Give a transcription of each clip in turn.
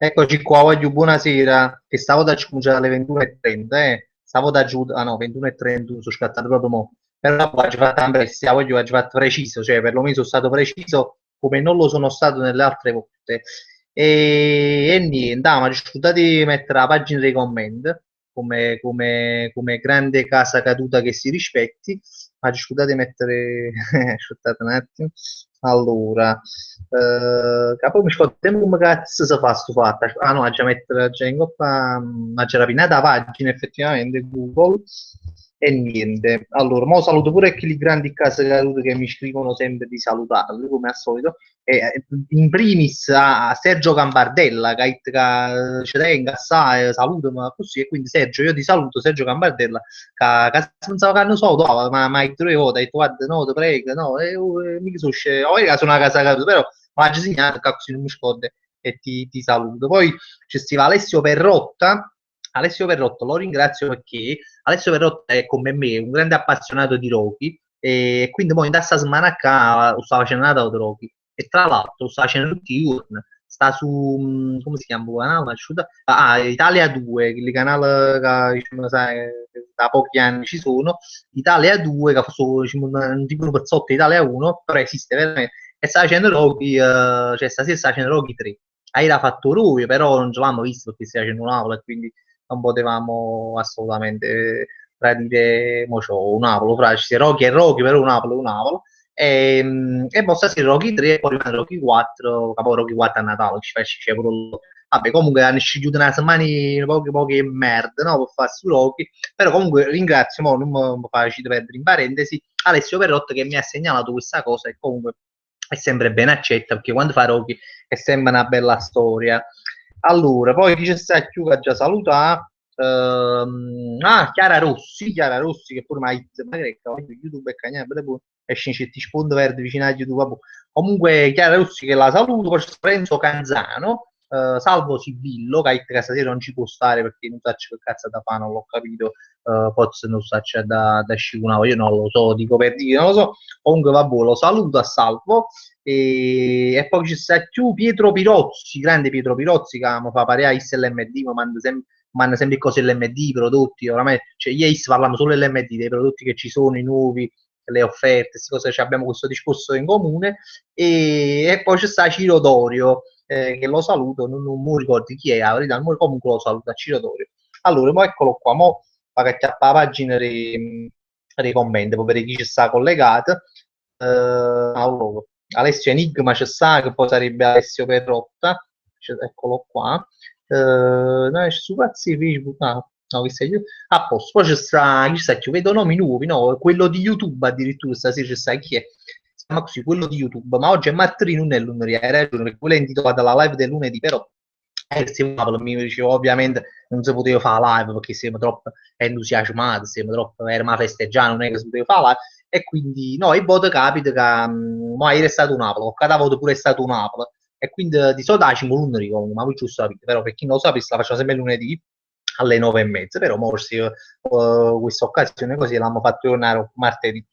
Eccoci qua, voglio buonasera, che stavo da cominciare alle 21:30, stavo da giù, ah no, 21:31, sono scattato proprio mo. Però oggi ho fatto ambressia, oggi ho fatto preciso, cioè perlomeno sono stato preciso come non lo sono stato nelle altre volte. E niente, ma scusate di mettere la pagina dei commenti, come grande casa caduta che si rispetti, ma scusate di mettere, aspettate un attimo, allora... capo mi scordo come cazzo si fa sto fatto. Ah no, già mettere già in coppa, ma c'era pinata la pagina effettivamente Google e niente. Allora, mo saluto pure quelli grandi case cadute che mi scrivono sempre di salutarli come al solito. In primis a Sergio Gambardella che ci tenga assai, salutami così e quindi Sergio, io ti saluto Sergio Gambardella che pensavo che non so, ma hai tre volte, hai detto guarda no, ti prego, no, mica sono scemo, sono una casa caduta, però ma ci segnato, cazzo non mi scordo e ti saluto. Poi c'è stiva Alessio Perrotto lo ringrazio perché Alessio Perrotto è come me un grande appassionato di Rocky e quindi poi in questa settimana qua sto facendo una di Rocky e tra l'altro sto facendo tutti i giorni sta su come si chiama il canale? Italia 2, il canale che diciamo, sai, da pochi anni ci sono Italia 2 che sono diciamo, un tipo un pezzotto Italia 1 però esiste veramente e sta facendo Rocky cioè stasera sta facendo Rocky 3 ahir ha fatto lui però non ce l'hanno visto perché si facendo un'aula e quindi non potevamo assolutamente tradire mo c'ho un Apolo fra ci sia Rocky e Rocky però un Apolo e poi stasera Rocky 3 e poi rimane Rocky 4 capo Rocky 4 a Natale c'è pure vabbè comunque hanno scegliuto una settimana poche merda no per fare su Rocky però comunque ringrazio mo, non mi facile perdere in parentesi Alessio Perrotto che mi ha segnalato questa cosa e comunque è sempre ben accetta perché quando fa Rocky è sempre una bella storia allora poi chi c'è sta più che ha già salutato Chiara Rossi che pure ma che YouTube è cagnato esce in ti spunto verde vicino a YouTube vabbè. Comunque Chiara Rossi che la saluto poi Renzo Canzano Salvo Sibillo che stasera non ci può stare perché non so che cazzo da fa non l'ho capito forse non so da scivolare io non lo so dico per dire non lo so comunque vabbè lo saluto a Salvo e poi ci sta più Pietro Pirozzi grande Pietro Pirozzi che mi fa pare a ISLMD mi manda sempre cose LMD, prodotti, oramai, cioè ieri parliamo solo LMD, dei prodotti che ci sono, i nuovi, le offerte, queste cose, cioè abbiamo questo discorso in comune, e poi c'è sta Ciro Dorio, che lo saluto, non mi ricordo chi è, la verità, comunque lo saluto a Ciro Dorio. Allora, mo eccolo qua, mo vado a chiappare la pagina dei commenti, per vedere chi ci sta collegato. Allora, Alessio Enigma c'è sta, che poi sarebbe Alessio Perrotta, eccolo qua. No, su pazzi Facebook, no, che sei a posto. Poi chi sta, ci vedo nomi nuovi, no? Quello di YouTube addirittura stasera ci sta chi è? Si chiama così, quello di YouTube, ma oggi è martedì, non è lunedì, hai ragione, perché quella è intitolata la live del lunedì, però mi dicevo ovviamente non si poteva fare live perché siamo troppo entusiasmati, siamo troppo, eravamo a festeggiare, non è che si poteva fare live, e quindi no, e poi capita che ma ieri è stato un Apple, cada volta pure è stato un Apple, e quindi di solito facciamo lunedì comunque, ma voi giusto capite, però per chi non lo sa, la facciamo sempre lunedì alle 9:30, però morsi questa occasione così l'hanno fatto tornare martedì.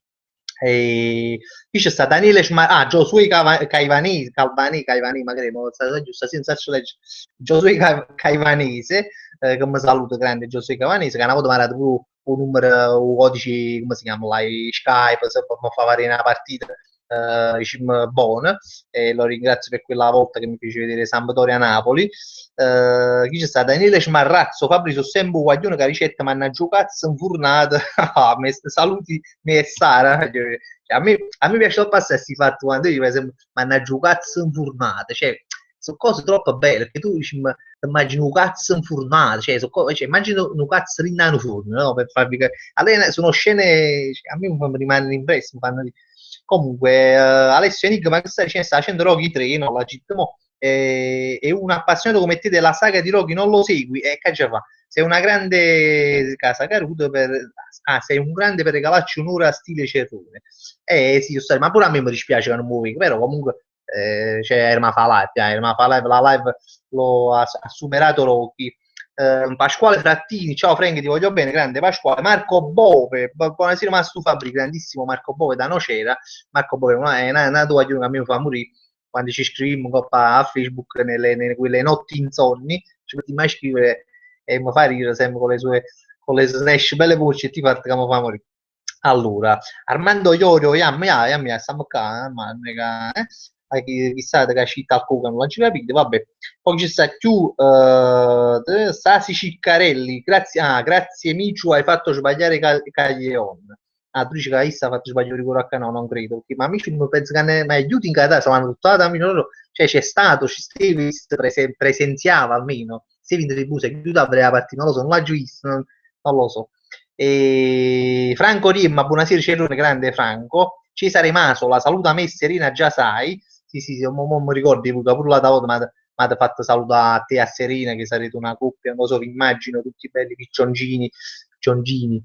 E qui c'è sta Daniele Giosuè Caivanese, magari ma sta giusta senza leggere Giosuè Caivanese, che mi saluto grande Giosuè Caivanese, che una volta mi ha dato un numero, un codice, come si chiama, là, Skype, se mi fa fare una partita, diciamo, buona, e lo ringrazio per quella volta che mi fece vedere Sampdoria-Napoli. Chi c'è stato? Daniele Smarrazzo, Fabrizio Sembo Guaglione, che ricetta mannaggia cazzo infurnata. Saluti me e Sara. Cioè, a me piace troppo assai questi fatti quando io per esempio mannaggia cazzo infurnata, cioè sono cose troppo belle perché tu dici ma immagini un cazzo infurnato, cioè immagino un cazzo rinnano forno, no? Per farvi allora, sono scene cioè, a me mi rimangono impresse, mi fanno comunque Alessio Enigma che sta facendo Rocky 3 no? La GitMo e un appassionato come te della saga di Rocky non lo segui e che già fa sei una grande casa caruta sei un grande per regalarci un'ora stile Cerrone sì, ma pure a me mi dispiace che non muovi però comunque c'è Erma fa live, Erma fa live la live lo ha superato Rocky Pasquale Frattini, ciao Frank, ti voglio bene, grande Pasquale, Marco Bove, buonasera Mastu Fabri, grandissimo Marco Bove da Nocera, Marco Bove è una tua che a me fa morire, quando ci scrivimmo a Facebook nelle quelle notti insonni, ci poteva mai scrivere e mi fa ridere sempre con le slash belle voci e ti fa che mi fa morire. Allora, Armando Iorio, yam, stiamo qua, ma chissà che città al cuore, non l'ho capito, vabbè. Poi ci sta più Sasi Ciccarelli, grazie Micio, hai fatto sbagliare Caglion. Ah, tu dici che hai fatto sbagliare il rigore a no, non credo. Ma amici, non penso che ne ma aiuti in casa, sono tutta da loro, cioè c'è stato, ci stevi, presenziava almeno. Stevi in tribù, se chiude avrei la partita, non lo so, non l'ho visto, non lo so. E Franco Rimma, buonasera Cerrone, grande Franco. Cesare Masola, saluta me Serena, già sai. Sì, mo mi ricordi, Luca, pure la volta mi ha fatto salutare a te e a Serena, che sarete una coppia, non lo so, vi immagino, tutti belli picciongini, picciongini,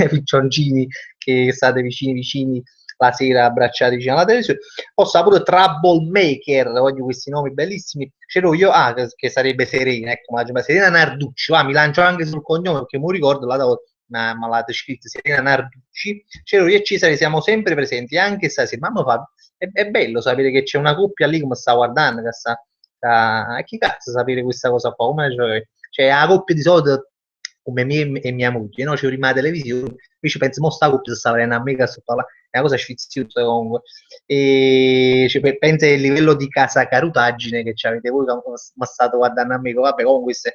picciongini che state vicini la sera abbracciati vicino alla televisione. Possa pure Troublemaker, voglio questi nomi bellissimi. C'ero io, che sarebbe Serena, ecco, ma Serena Narducci, va, mi lancio anche sul cognome perché mi ricordo la ma l'ha scritto Serena Narducci. C'ero io e Cesare, siamo sempre presenti, anche stasera. Ma fa, è bello sapere che c'è una coppia lì come sta guardando, che chi cazzo sapere questa cosa qua? Come cioè, la coppia di solito come me e mia moglie, no? Ci rimane la televisione, invece penso, mo sta coppia sta venendo a me che sto parlando, è una cosa sfiziosa comunque. E cioè, pensa il livello di casa carutaggine che avete voi, ma state guardando a me, vabbè, comunque queste,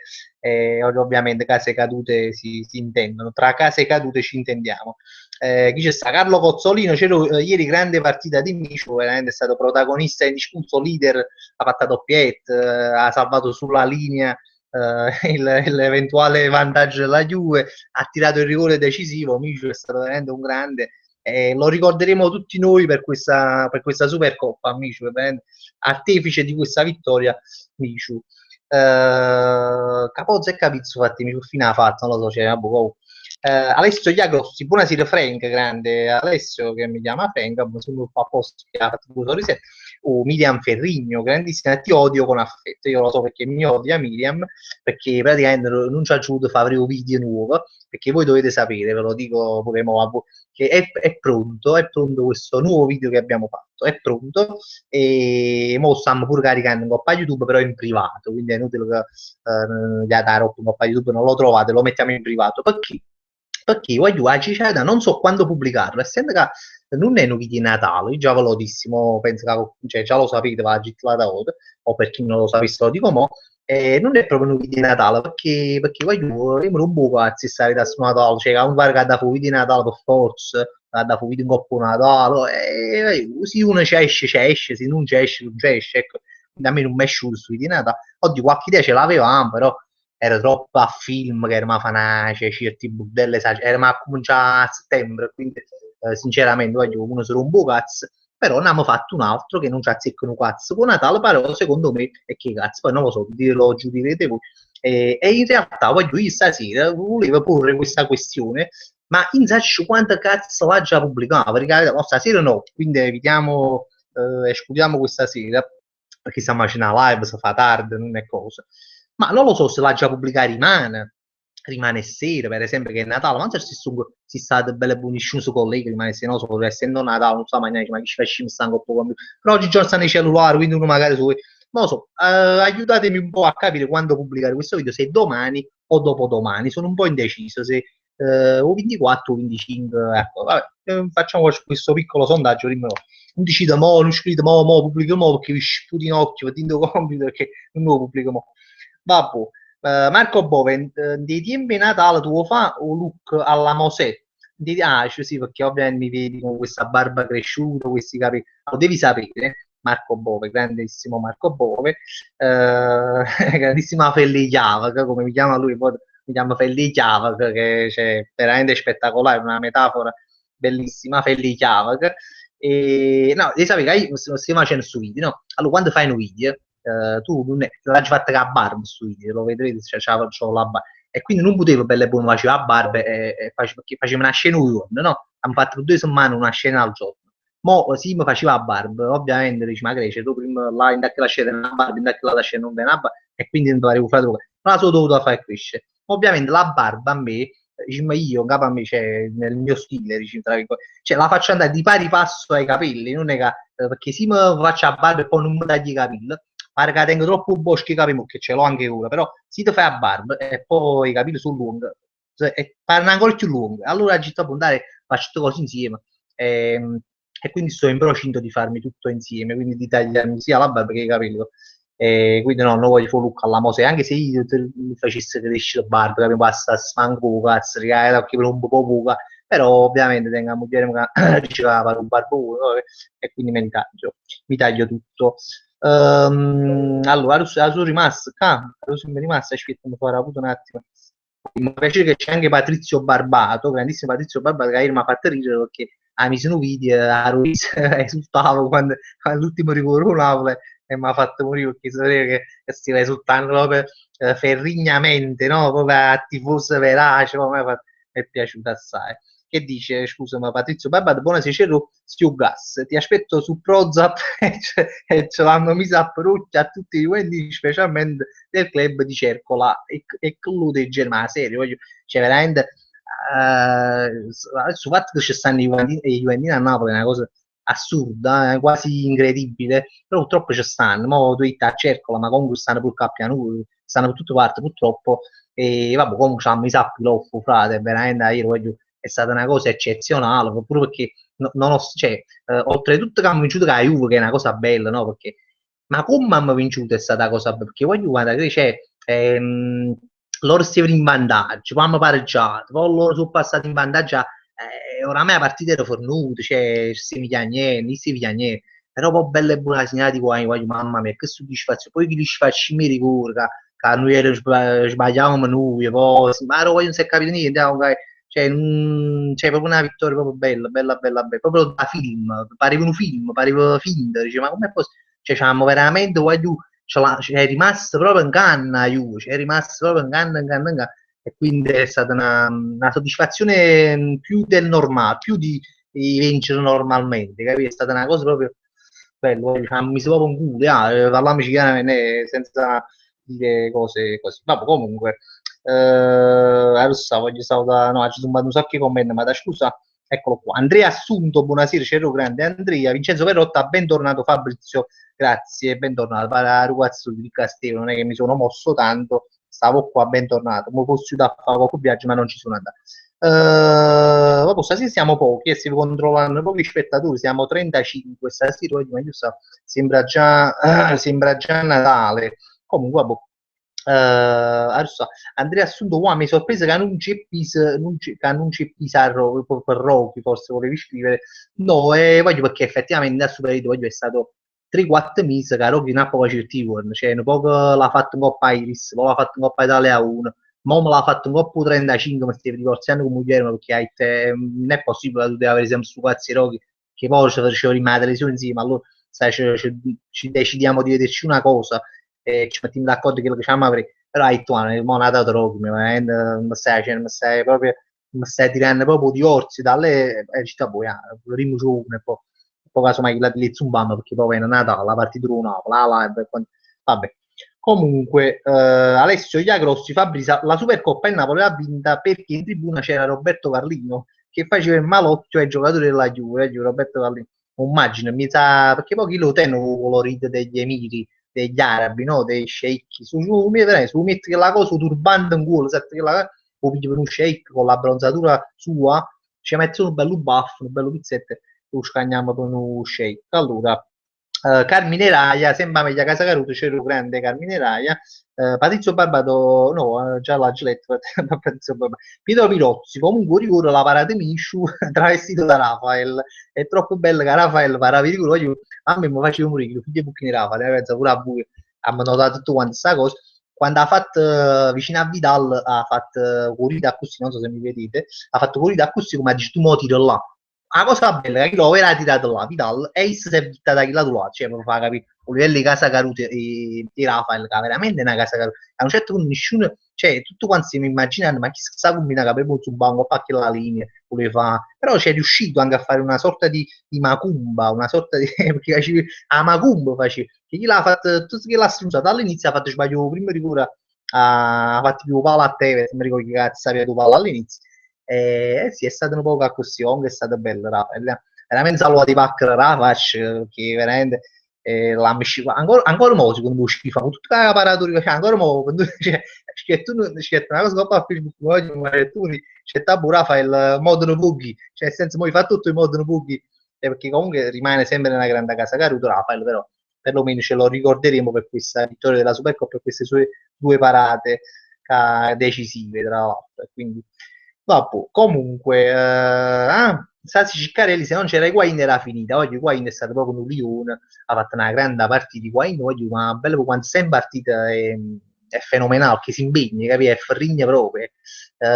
ovviamente case cadute si intendono, tra case cadute ci intendiamo. Chi c'è sta? Carlo Cozzolino, c'ero ieri grande partita di Micio, veramente è stato protagonista indiscusso, leader, ha fatto doppietta, ha salvato sulla linea l'eventuale vantaggio della Juve, ha tirato il rigore decisivo, Micio è stato veramente un grande, lo ricorderemo tutti noi per questa Supercoppa, Micio, artefice di questa vittoria, Micio. Capozzo e Capizzo fatti Micio fino a fatta, non lo so, c'è una boh. Alessio Iacossi, buonasera Frank, grande Alessio che mi chiama Frank, sono un po' a posto che ha fatto due sorrisi. Miriam Ferrigno, grandissima, ti odio con affetto, io lo so perché mi odia Miriam, perché praticamente non ci ha voluto fare un video nuovo, perché voi dovete sapere, ve lo dico pure mo, che è pronto questo nuovo video che abbiamo fatto, è pronto e mo stiamo pure caricando un coppa YouTube però in privato, quindi è inutile che gli dare un coppa YouTube, non lo trovate, lo mettiamo in privato, perché voglio aggiungere non so quando pubblicarlo, essendo che non è un video di Natale, io già ve lo dissimo, penso che cioè, già lo sapete, va gittata ora, o per chi non lo sapesse lo dico mo, non è proprio un video di Natale, perché voglio un po' cazzo stare da su Natale, cioè un guarda che da fu video di Natale per forza, da fu video in coppa Natale, se uno ci esce, se non ci esce, non ci esce, ecco, quindi a me non mi esce questo video di Natale, oggi qualche idea ce l'avevamo, però era troppo a film che era ma fanace, certi burdelle, era ma cominciare a settembre, quindi sinceramente voglio uno si rompe un cazzo, però ne abbiamo fatto un altro che non ci azzeccano un cazzo con Natale, però secondo me è che cazzo, poi non lo so, lo giudirete voi. E in realtà voglio io stasera volevo porre questa questione, ma in saccio quanto cazzo l'ha già pubblicato? Perché stasera no, quindi evitiamo, escludiamo questa sera, perché stiamo facendo una live, si fa tardi, non è cosa. Ma non lo so se l'ha già pubblicata rimane sera, per esempio, che è Natale, ma non so se si state belle buonisciune su colleghi, rimane sera, non so, essendo Natale, non so, ma chi ci facciamo stanco un po', però oggi giorno stanno i cellulari, quindi uno magari su, non lo so, aiutatemi un po' a capire quando pubblicare questo video, se domani o dopodomani, sono un po' indeciso, se o 24 o 25, ecco, vabbè, facciamo questo piccolo sondaggio, dimmelo. Non decido, non scrivete, pubblico, perché vi sputi in occhio, dito compito, perché non lo pubblico, vabbè. Marco Bove, dei tempi Natale tu fa un look alla Mosè? Cioè sì, perché ovviamente mi vedi con questa barba cresciuta, questi capelli. Lo devi sapere, Marco Bove, grandissimo Marco Bove, grandissima Felli Chiavaca, come mi chiama lui, poi mi chiama Felli Chiavaca, che cioè, veramente spettacolare, una metafora bellissima, Felli Chiavaca. E no, devi sapere che io stiamo facendo su video, no? Allora, quando fai un video, tu non è, l'hai fatta con la barba su video, lo vedrete, cioè, c'ho la barba. E quindi non potevo belle buone faceva la barba perché faceva una scena un giorno, no? Abbiamo fatto per 2 settimane una scena al giorno. Mo sì, mi faceva la barba, ovviamente dici, ma cresce, tu prima là in la scena una barba, in la scena non viene la barba, e quindi non dovevo fare tutto. Ma la sono dovuta fare crescere. Ovviamente la barba a me, diciamo io, capo a me, cioè, nel mio stile, diciamo, cioè la faccio andare di pari passo ai capelli, non è che perché se mi faccio a barba e poi non mi taglio i capelli, pare che tengo troppo boschi i capelli, che ce l'ho anche ora, però se ti fai a barba e poi i capelli sono lunghi, e parlano ancora più lunghi, allora ci sto a puntare, faccio tutte cose insieme. E quindi sto in procinto di farmi tutto insieme, quindi di tagliarmi sia la barba che i capelli. Quindi no, non voglio fare look alla Mose, anche se io mi facessi crescere la barba, che mi passa a smanco, cazzo, regala, che per un po' poca, però ovviamente tengo a dire che diceva per un barbone, no? E quindi mi taglio tutto. Allora, sono rimasto, sono rimasto, aspetta, mi farò avuto un attimo. Mi piace che c'è anche Patrizio Barbato, grandissimo Patrizio Barbato, che ieri mi ha fatto ridere perché a mi sono video a Ruiz esultavo quando l'ultimo rigore con Napoli e mi ha fatto morire perché sapevo che stiva esultando proprio ferrignamente, no? Proprio a tifoso verace, mi è piaciuto assai. Che dice, scusa, ma Patrizio Barbato, buonasera, Stu Gas, ti aspetto su Prozap e ce l'hanno messo a peruccia a tutti i quindi specialmente del club di Cercola e conclude il Germania, serio, voglio, cioè veramente sul fatto che ci stanno i Juventini a Napoli è una cosa assurda, quasi incredibile, però purtroppo ci stanno, mo tu a Cercola, ma comunque stanno pure Cappianuro, stanno per tutte parti purtroppo, e vabbè comunque c'hanno i sappi l'offo, frate, veramente io voglio, è stata una cosa eccezionale, pure perché non ho, cioè, oltretutto che hanno vinciuto con la Juve, che è una cosa bella, no? Perché, ma come hanno vinciuto è stata una cosa bella, perché voglio guardare, c'è, loro stavano in vantaggio, poi hanno pareggiato, poi loro sono passati in vantaggio, oramai la partita era fornuta, cioè, si piglia niente, non si piglia niente, però poi bella e buona segnata qua, voglio, mamma mia, che soddisfazione, poi chi li facci mi ricorda, che noi sbagliavamo noi, poi, ma poi non si è capito niente, cioè, cioè, proprio una vittoria proprio bella, bella, bella, bella, proprio da film, pareva finta, dice, ma com'è possibile? Cioè, c'avevamo veramente, voglio, è rimasto proprio in canna, Juve, cioè, è rimasto proprio in canna, in canna, in canna, e quindi è stata una soddisfazione più del normale, più di vincere normalmente, capito? È stata una cosa proprio bella, mi si proprio un culo, parliamoci chiaramente, senza dire cose così. Vabbè, comunque, adesso voglio salutare, no, ci sono un sacco di commenti, ma da scusa, eccolo qua. Andrea Assunto, buonasera, Cerro Grande. Andrea, Vincenzo Perotta, bentornato Fabrizio, grazie, bentornato. Para ragazzo di Castello, non è che mi sono mosso tanto, stavo qua, bentornato. Mi fossi da fare qualche viaggio, ma non ci sono andato. Vabbè, stasera siamo pochi e si controllano pochi spettatori, siamo 35 stasera, sembra già Natale. Comunque, vabbè. Adesso, Andrea Assunto, wow, mi sorpresa che non c'è Pizarro per Rocky, forse volevi scrivere. No, voglio perché effettivamente da Superito voglio è stato 3-4 mesi che Rocky non ha poco certivo, cioè un po' l'ha fatto un Coppa Iris, poi l'ha fatto un Coppa Italia 1, mo me l'ha fatto un Coppa 35, ma stiamo divorziando con Guglielmo perché non è possibile che tu devi avere sempre su pazzi Rocky, che poi ci faceva rimane la televisione insieme, allora sai, ci decidiamo di vederci una cosa ci mettiamo d'accordo quello che facciamo avrei però hai tu nel monato droga mi stai proprio mi stai tirando proprio divorzi dalle città poi primo giorno e poi casomai la di zumbando perché poi è Natale la partita di Napoli la live vabbè comunque Alessio Iagrossi Fabrizio la Supercoppa il Napoli l'ha vinta perché in tribuna c'era Roberto Carlino che faceva il malocchio ai giocatori della Juve Roberto Carlino immagino mi sa perché poi chi lo tengono colorito degli emiri degli arabi, no? Dei sceicchi. Su metti che la cosa, su turbante in culo, sai che la o pigli per un shake con la bronzatura sua, ci metti un bello baffo, un bello pizzetto, lo scagniamo per uno shake. Allora, Carmine Raia, sembra meglio a Casa Caruto, c'era un grande Carmine Raia, Patrizio Barbato, no, già l'ha letto, Patrizio Barbato. Pietro Pirozzi, comunque ricordo la parata Misciu travestito da Rafael, è troppo bello che Rafael parava di culo, a me mi faceva morire, figlio di Bucchini Rafael, pensa pure a voi, hanno notato tutto quanto sta cosa, quando ha fatto vicino a Vidal ha fatto corrida così, non so se mi vedete, ha fatto corrida così come ha detto tu mo tiro là. La cosa bella è che lo era tirato là, Vidal, e si è buttata da quel lato, cioè per far capire un livello di casa Carute e Rafael, che veramente è una casa Carute. A un certo punto nessuno, cioè tutto quanto si immaginano, ma chi sa combina che proprio su banco a la linea, voleva, però c'è riuscito anche a fare una sorta di macumba, una sorta di, perché facevi, a macumba facevi, che chi l'ha fatto, tutto che l'ha struzzato all'inizio ha fatto sbaglio prima di cura, ha fatto più palla a te, se mi ricordo che cazzo aveva tu palla all'inizio, sì, è stata un po' così, comunque è stata bella, Raffaele. veramente salvo di pacca Rafac, che veramente ancora mo secondo me schifo con tutta la paratura che c'è ancora mo quando c'è tu c'è una cosa che a Facebook oggi ma tu c'è pure fa il Modern Boogie cioè nel senso mo fa tutto il Modern Boogie perché comunque rimane sempre una grande casa Caruso Rafael però perlomeno ce lo ricorderemo per questa vittoria della Supercoppa per queste sue due parate decisive tra l'altro quindi vabbè, comunque Sassi Ciccarelli se non c'era Higuain era finita oggi Higuain è stato proprio un Lione ha fatto una grande partita di Higuain oggi ma bello quando sei in partita è fenomenale che si impegna capi? È ferrigna proprio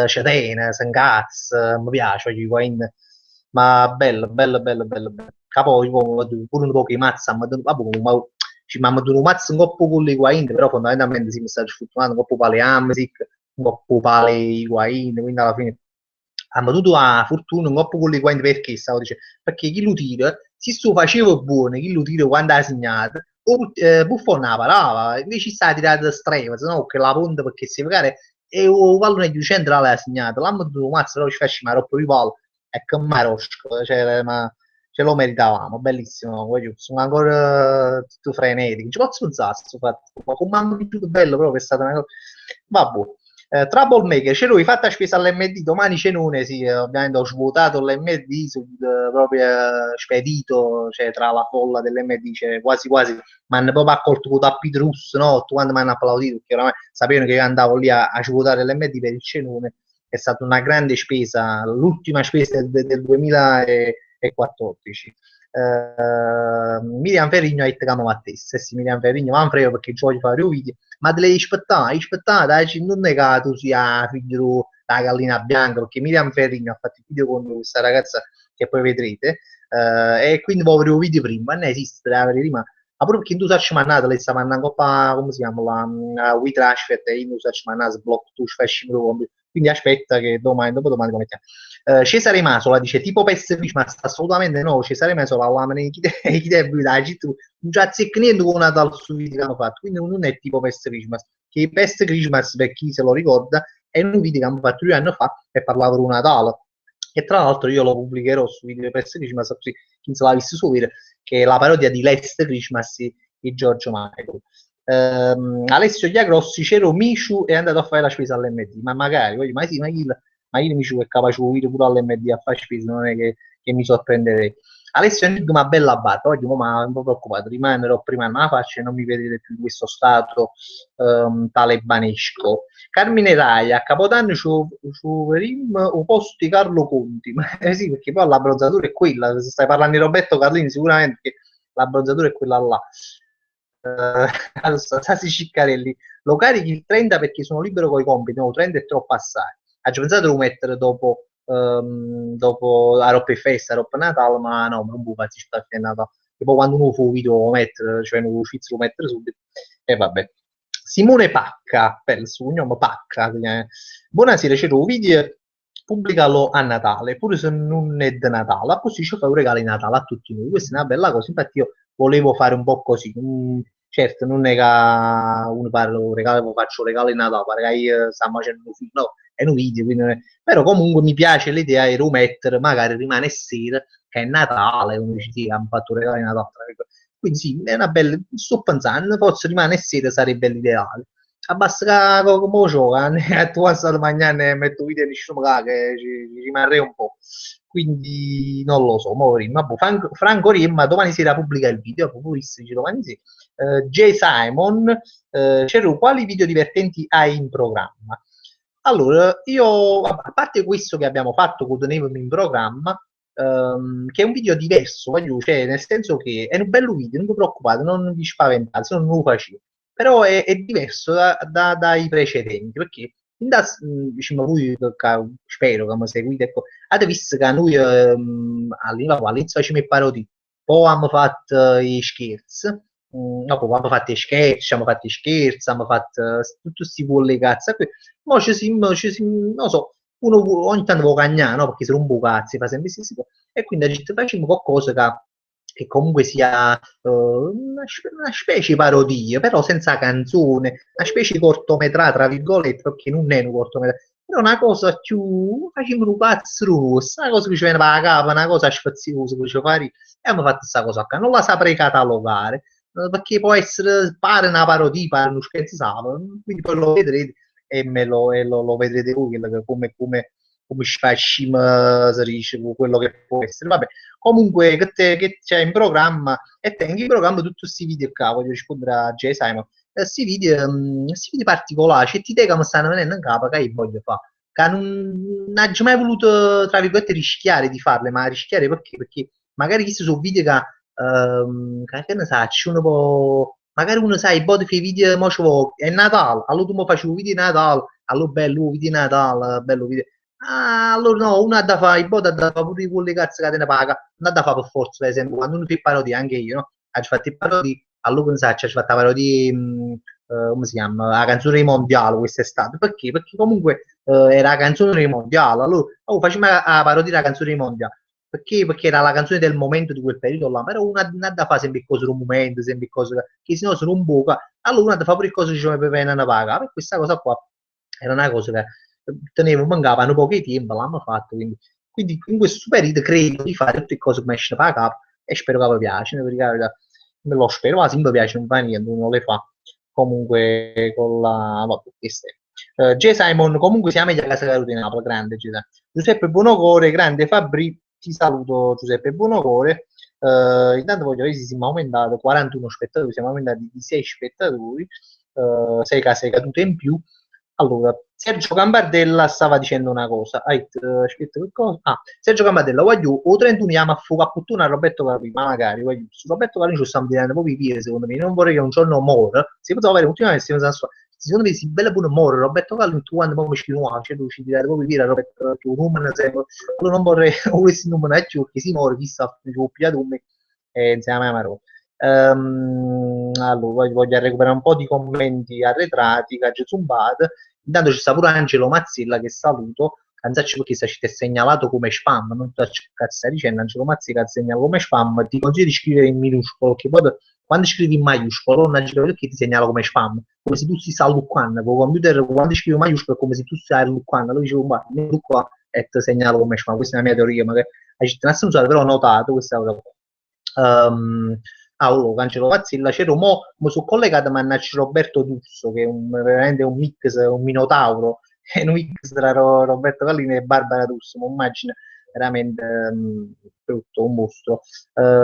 Cetena, Sangaz mi piace oggi Higuain ma bello bello bello bello bello capo pure un po' che mazza ma ci mamma un mazzo un po' con l'Higuain però fondamentalmente si mi sta sfruttando un po' pale Amsic un po' pale Higuain quindi alla fine hanno avuto la fortuna un po' con l'Higuain perché stavo dicendo perché chi lo tira si sto faceva buono chi lo tira quando ha segnato o Buffon la parava invece sta tirato strema se no che la ponte perché se magari e o pallone di centrale ha segnato l'hanno avuto un mazzo però ci faccio ma troppo rivallo e che marosco cioè, ma ce lo meritavamo, bellissimo, sono ancora tutto frenetico, ci posso pensare, ma come hanno piaciuto bello proprio, è stata una cosa, vabbè. Troublemaker, c'è lui, fatta spesa all'MD, domani cenone, sì, ovviamente ho svuotato l'MD, proprio spedito, cioè tra la folla dell'MD, cioè, quasi quasi, mi hanno proprio accolto con tappito russo, no? Quando mi hanno applaudito, perché oramai sapevano che io andavo lì a svuotare l'MD per il cenone, è stata una grande spesa, l'ultima spesa del 2014. Miriam Ferrigno ha detto che mi attessa, sì, Miriam Ferrigno, ma non frega perché voglio fare un video, ma te le aspettare, non è che tu sia figlio della gallina bianca, perché Miriam Ferrigno ha fatto il video con questa ragazza che poi vedrete, e quindi voglio vedere un video prima, non esiste, la prima, ma proprio perché tu sai mandare, lei sta mandando come si chiama, la WeTransfer, e io sai mandare sblocco, tu fai quindi aspetta che domani, dopo domani lo mettiamo. Cesare Masola dice tipo PES Christmas assolutamente no Cesare Masola la chi deve dare non c'è niente con Natale su video che hanno fatto quindi non è tipo PES Christmas che PES Christmas per chi se lo ricorda è un video che hanno fatto 2 anni fa e parlava di un Natale e tra l'altro io lo pubblicherò su video di PES Christmas così chi se l'ha visto subito che è la parodia di Last Christmas di Giorgio Michael. Alessio Chiagrossi c'ero Michu è andato a fare la spesa all'MD ma magari ma sì ma io mi ci è capace di pure all'MD a fare spesa, non è che mi sorprenderei. Alessio Enigma bella barba, oggi ma un po' preoccupato, rimanerò prima nella faccia e non mi vedete più in questo stato talebanesco. Carmine Rai, a Capodanno c'ho Rim o posto di Carlo Conti, ma sì, perché poi l'abbronzatura è quella, se stai parlando di Roberto Carlini sicuramente che l'abbronzatura è quella là. Sasi Ciccarelli, lo carichi il 30 perché sono libero con i compiti, no, 30 è troppo assai. Ha già pensato di mettere dopo la Roppe Festa, la Roppe Natale, ma no, non può partecipare a Natale. E poi quando uno fa un video lo mettere, cioè un ufficio lo mettere subito. E vabbè. Simone Pacca, per il suo cognome Pacca. Buonasera, c'è un video, pubblicalo a Natale, pure se non è di Natale, così ci fa un regalo di Natale a tutti noi. Questa è una bella cosa, infatti io volevo fare un po' così. Certo, non è che uno parla un regalo, faccio un regalo di Natale, perché io stiamo facendo un film, no, è un video, quindi però comunque mi piace l'idea di rimettere, magari rimane sera, che è Natale, uno dice sì, hanno fatto un regalo di Natale, quindi sì, è una bella, sto pensando, forse rimane sera sarebbe l'ideale. Basta che come gioca, tu vai a mangiare e metto video di sciopero che ci rimarrei un po'. Quindi non lo so, ma Franco Rimma domani sera pubblica il video, pubblicisci domani sera. J. Simon, Ceru, quali video divertenti hai in programma? Allora, io, a parte questo che abbiamo fatto con Tenevo in programma, che è un video diverso, cioè, nel senso che è un bello video, non vi preoccupate, non vi spaventate, se non lo facevo. Però è diverso dai precedenti, perché diciamo, voi, spero che mi seguite, ecco, avete visto che noi all'inizio facciamo i parodi, poi abbiamo fatto i scherzi, dopo abbiamo fatto i scherzi, abbiamo fatto tutti questi collegati, ma non so, uno ogni tanto può cagnare, no? Perché se non può cazzo, fa sempre stesse cose. E quindi facciamo qualcosa che comunque sia una specie di parodia, però senza canzone, una specie di cortometraggio, tra virgolette, perché non è un cortometraggio, però una cosa più, facciamo un pazzo rosso, una cosa che ci viene per la capa, una cosa sfaziosa che ci fare, e abbiamo fatto questa cosa qua, non la saprei catalogare, perché può essere, pare una parodia, pare uno scherzo, quindi poi lo vedrete lo vedrete voi come sfascima si dice, quello che può essere. Vabbè, comunque che c'è in programma e tengo in programma tutti questi video qua, voglio rispondere a Jay Simon. Questi video particolari, c'è ti che mi stanno venendo in capo che io voglio fare. Che non ho mai voluto, tra virgolette, rischiare di farle, ma rischiare perché? Perché magari questi sono video che ne sa, ci sono un po'. Magari uno sai, poi fai video, mo ci vuole, è Natale, allora tu mi facevo video di Natale, allora bello, video di Natale, bello video. Ah, allora no, uno ha da fare, il bot ha da fare pure di quelle cazzo che te ne paga, non ha da fare per forza, per esempio, quando uno fa parodia, anche io, no? Ho fatto i parodi, allora non sa, ci ho fatto la parodia, come si chiama, la canzone mondiale quest'estate, perché? Perché comunque era la canzone mondiale, allora oh, facciamo la parodia della canzone mondiale, perché? Perché era la canzone del momento di quel periodo là, però uno ha da fare sempre cose del momento, sempre cose che se no sono un buca, allora uno ha da fare pure cose che ci vuole per una paga, per questa cosa qua era una cosa che tenevo, mancavano pochi tempo, l'hanno fatto, quindi in questo periodo credo di fare tutte le cose che mi escono per capo e spero che vi piacciono, perché la verità, me lo spero, ma se mi piace non fa niente, non le fa. Comunque con la... vabbè, queste. J. Simon comunque siamo a casa Caruti di Napoli, grande Giuseppe Buonocore, grande Fabri, ti saluto Giuseppe Buonocore. Intanto voglio vedere se siamo aumentati 41 spettatori, siamo aumentati di 6 spettatori, 6 case cadute in più. Allora, Sergio Gambardella stava dicendo una cosa. Aspetta, che cosa? Ah, Sergio Gambardella, voglio o 31 chiama a fuoco a puttana a Roberto Calvi, ma magari, voglio, su Roberto Calvi ci stiamo tirando proprio i piedi, secondo me. Non vorrei che un giorno muore. Si poteva avere ultimamente, secondo me si bella pure muore. Roberto Calvi, tu quando poi mi scrivi, no, cioè tu ci tirare proprio i piedi a Roberto Calvi, un numero sempre. Io non vorrei, volessi un numero perché si muore, chissà, mi può pigliare come, insieme a Marò. Allora, voglio recuperare un po' di commenti arretrati, che zumbate. Intanto ci sta pure Angelo Mazzilla che saluto. Canzacci perché se ci è segnalato come spam, non so che cazzo stai dicendo, Angelo Mazzilla che segnala come spam, ti consiglio di scrivere in minuscolo, che poi quando scrivi in maiuscolo, non Angelo perché ti segnala come spam, come se tu stai a Lucquan, con il computer quando scrivi in maiuscolo è come se tu stai a Lucquan, allora dicevo, guarda, tu qua e ti segnalo come spam, questa è la mia teoria, ma che hai cittadinanza non so, però ho notato questa cosa qua. Allora, Angelo Pazzilla, c'era mo sono collegato mannaggia Roberto Tusso, che è veramente un mix, un minotauro, è un mix tra Roberto Gallini e Barbara Tusso, ma immagina veramente brutto, un mostro.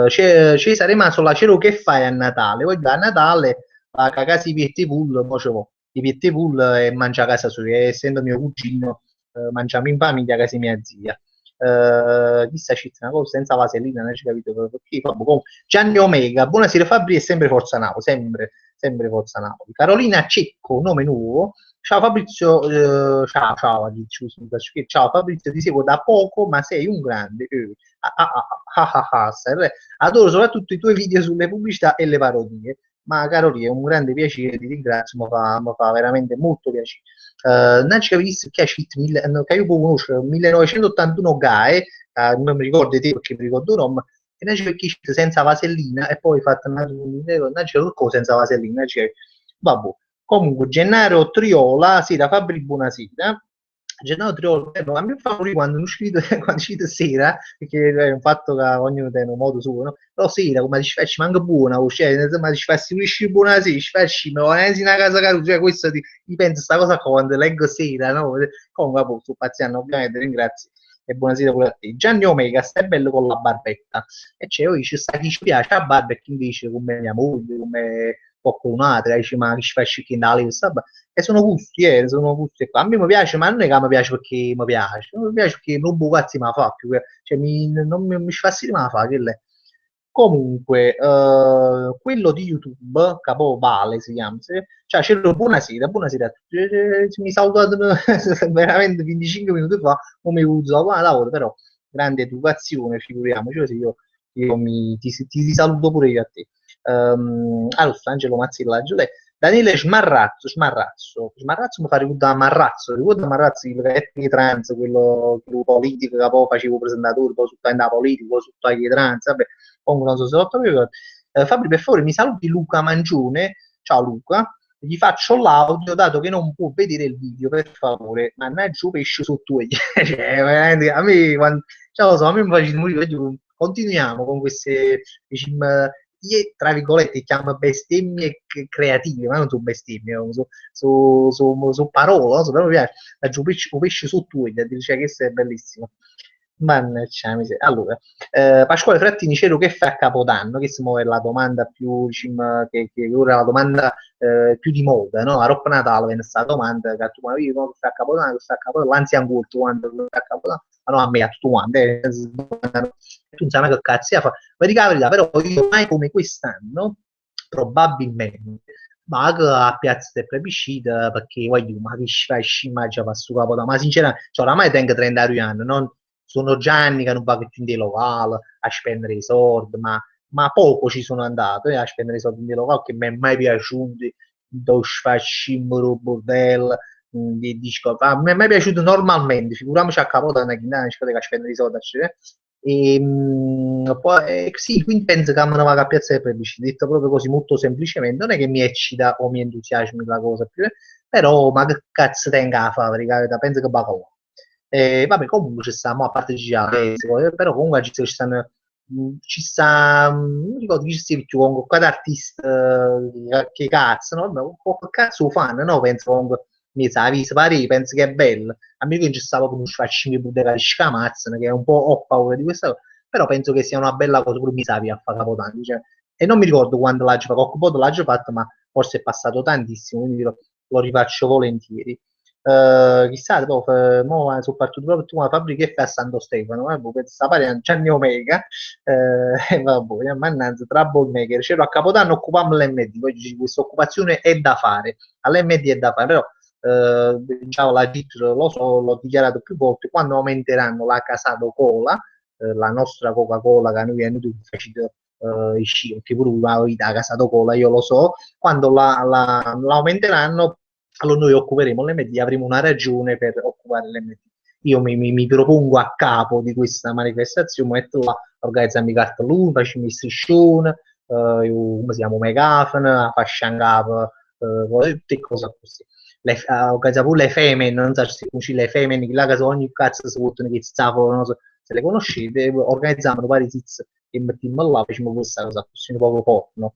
Cesare Masola, c'ero che fai a Natale? Voglio a Natale a casa i pietti pool, mo ce vo. I pietti pool e mangia a casa sua, e essendo mio cugino, mangiamo in famiglia a casa mia zia. Chissà c'è una cosa senza vasellina, non ci capito perché. Gianni Omega, buonasera Fabri e sempre Forza Napoli, sempre Forza Napoli. Carolina Cecco, nome nuovo. Ciao Fabrizio, ciao Fabrizio, ti seguo da poco, ma sei un grande. Adoro soprattutto i tuoi video sulle pubblicità e le parodie. Ma Carolina, è un grande piacere, ti ringrazio, mi fa veramente molto piacere. Non ci capisco che che io conosco 1981 GAE, non mi ricordo te perché mi ricordo il nome, e non c'è chi senza vasellina e poi fatto non c'è qualcosa senza vasellina, cioè, vabbè. Comunque, Gennaro Triola, sera Fabri, buonasera. Gennaro Triola, a me fa morire quando uscite, quando uscite sera, perché è un fatto che ognuno ha un modo suo, no? Però sera, come ti faccio, manca buona, cioè, insomma, ti faccio uscire buonasera, ti faccio, ma non è una casa caro, cioè, questo ti penso sta cosa qua quando leggo sera, no? Comunque, vabbè, sto paziando, ovviamente, ringrazio. E buonasera pure a te. Gianni Omega, stai bello con la barbetta. E c'è, io ci sta chi ci piace la barba e chi invece come mia moglie, come qualcun altro, dice ma che ci fai scicchindale, e sono gusti qua. A me mi piace, ma non è che mi piace perché mi piace, mi piace perché non buco cazzi mi fa più, cioè non mi fa sì, ma fa, che lei. Comunque, quello di YouTube, Capo Vale si chiama, cioè c'era buonasera a tutti, mi salutate veramente 25 minuti fa, non mi uso la lavoro, però grande educazione, figuriamoci, così ti saluto pure io a te. Allora, Angelo Mazzilla, Daniele Smarrazzo mi fa ricordare a Marrazzo, ricorda Marrazzo, il etnico trans, quello politico che poi facevo presentatore, poi sotto andava politico, poi sotto ai trans, vabbè, comunque non so se l'ho capito. Fabri, per favore, mi saluti Luca Mangione, ciao Luca, gli faccio l'audio, dato che non può vedere il video, per favore, mannaggia pesce sotto cioè, veramente, a me, quando, cioè, lo so, a me mi faccio morire, continuiamo con queste, diciamo, io, tra virgolette, chiamo bestemmie creative, ma non sono bestemmie, sono parole, no? Però mi piace, un pesce sotto cioè, questo è bellissimo. Mannaggia, allora, Pasquale Frattini, c'ero che fa a Capodanno, che si muove la domanda più, diciamo, che ora è la domanda più di moda, no? A Rocco Natale viene questa domanda, che tu ma io che fa a Capodanno, che fa a Capodanno, l'anzi ancora tu quando fa a Capodanno, ma no a me, a tutto quanto, tu non sai mai che cazzo fa, ma dica la verità, però io mai come quest'anno, probabilmente, vado a Piazza del Plebiscito, perché voglio, ma che fai scimaggia per sto Capodanno, ma sinceramente, cioè, oramai tengo 30 anni, non sono già anni che non vado più in dei locali a spendere i soldi, ma poco ci sono andato a spendere i soldi in dei locali che mi è mai piaciuto, do sfascimbro, bordello, di scopa. Mi è mai piaciuto normalmente, figuriamoci a Capodanno che non a spendere i soldi. E, poi, sì, quindi penso che me ne vada a Piazza del Plebiscito, detto proprio così molto semplicemente, non è che mi eccita o mi entusiasmi la cosa più, però ma che cazzo tenga a fare, penso che vada là. Vabbè, comunque ci stiamo a parte girare, però comunque ci stanno, ci sta, non ricordo chi ci sia più con qualche artista che cazzo, no? Vabbè, qualche cazzo fan, no? Penso comunque, mi sa, visto pare, penso che è bello. A me che non ci stava con un sfaccino di scamazzano, che è un po' ho paura di questa cosa, però penso che sia una bella cosa pure mi sa a fare Capodanno, cioè, e non mi ricordo quando l'ho fatto, qualche volta l'ho fatto, ma forse è passato tantissimo, quindi lo rifaccio volentieri. Chissà, mo sono partito proprio tu una fabbrica che fa a Santo Stefano, questa pare Gianni Omega, vabbè, mannaggia, troublemaker, c'ero a Capodanno occupammo l'MD, poi dici, questa occupazione è da fare, all'MD è da fare, però diciamo, la GIT lo so, l'ho dichiarato più volte, quando aumenteranno la Casado Cola, la nostra Coca-Cola che noi è inutile facile i sci, che pure la vita Casado Cola, io lo so, quando l'aumenteranno allora noi occuperemo l'MD, avremo una ragione per occupare l'MD. Io mi propongo a capo di questa manifestazione, metto là, organizzare i cartelloni, facciamo i striscioni, come si chiama, megafono, fascia in capo, tutte cose così. Organizziamo pure le femmine, non so se conosci le femmine, là che ogni cazzo si votano che stavano, non so se le conoscete, organizziamo vari tizi e mettiamo là, facciamo questa cosa, così un po' porno.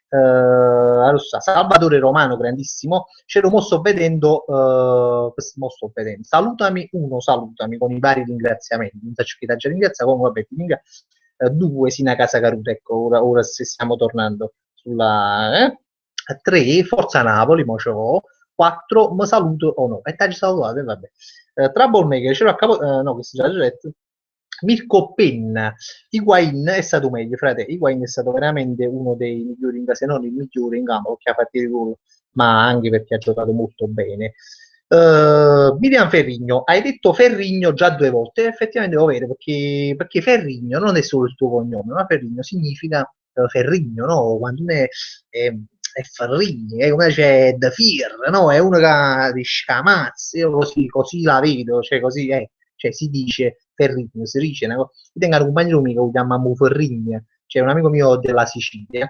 Allora, Salvatore Romano, grandissimo. C'ero mo sto vedendo, salutami uno, salutami con i vari ringraziamenti. Non so chi ti già ringrazia, comunque vabbè, ti ringrazio. Due, Sina Casa Caruta, ecco, ora se stiamo tornando sulla 3, Forza Napoli, mo ce l'ho. 4, mi saluto o no, e ti salutato, vabbè. Troublemaker, c'ero a capo, no, questo già l'ho detto. Mirko Penna, Higuain è stato meglio, frate. Higuain è stato veramente uno dei migliori in casa, non il migliore in campo perché ha fatto il gol, ma anche perché ha giocato molto bene. Miriam Ferrigno, hai detto Ferrigno già 2 volte, effettivamente è vero perché Ferrigno non è solo il tuo cognome, ma Ferrigno significa Ferrigno, no? Quando uno è Ferrigno, come c'è da Fir, no? È uno che di scamazzi, io così la vedo, cioè così è, cioè si dice Ferrigno, si dice, io tengo un compagno mio che lo chiamiamo Ferrigno, c'è un amico mio della Sicilia,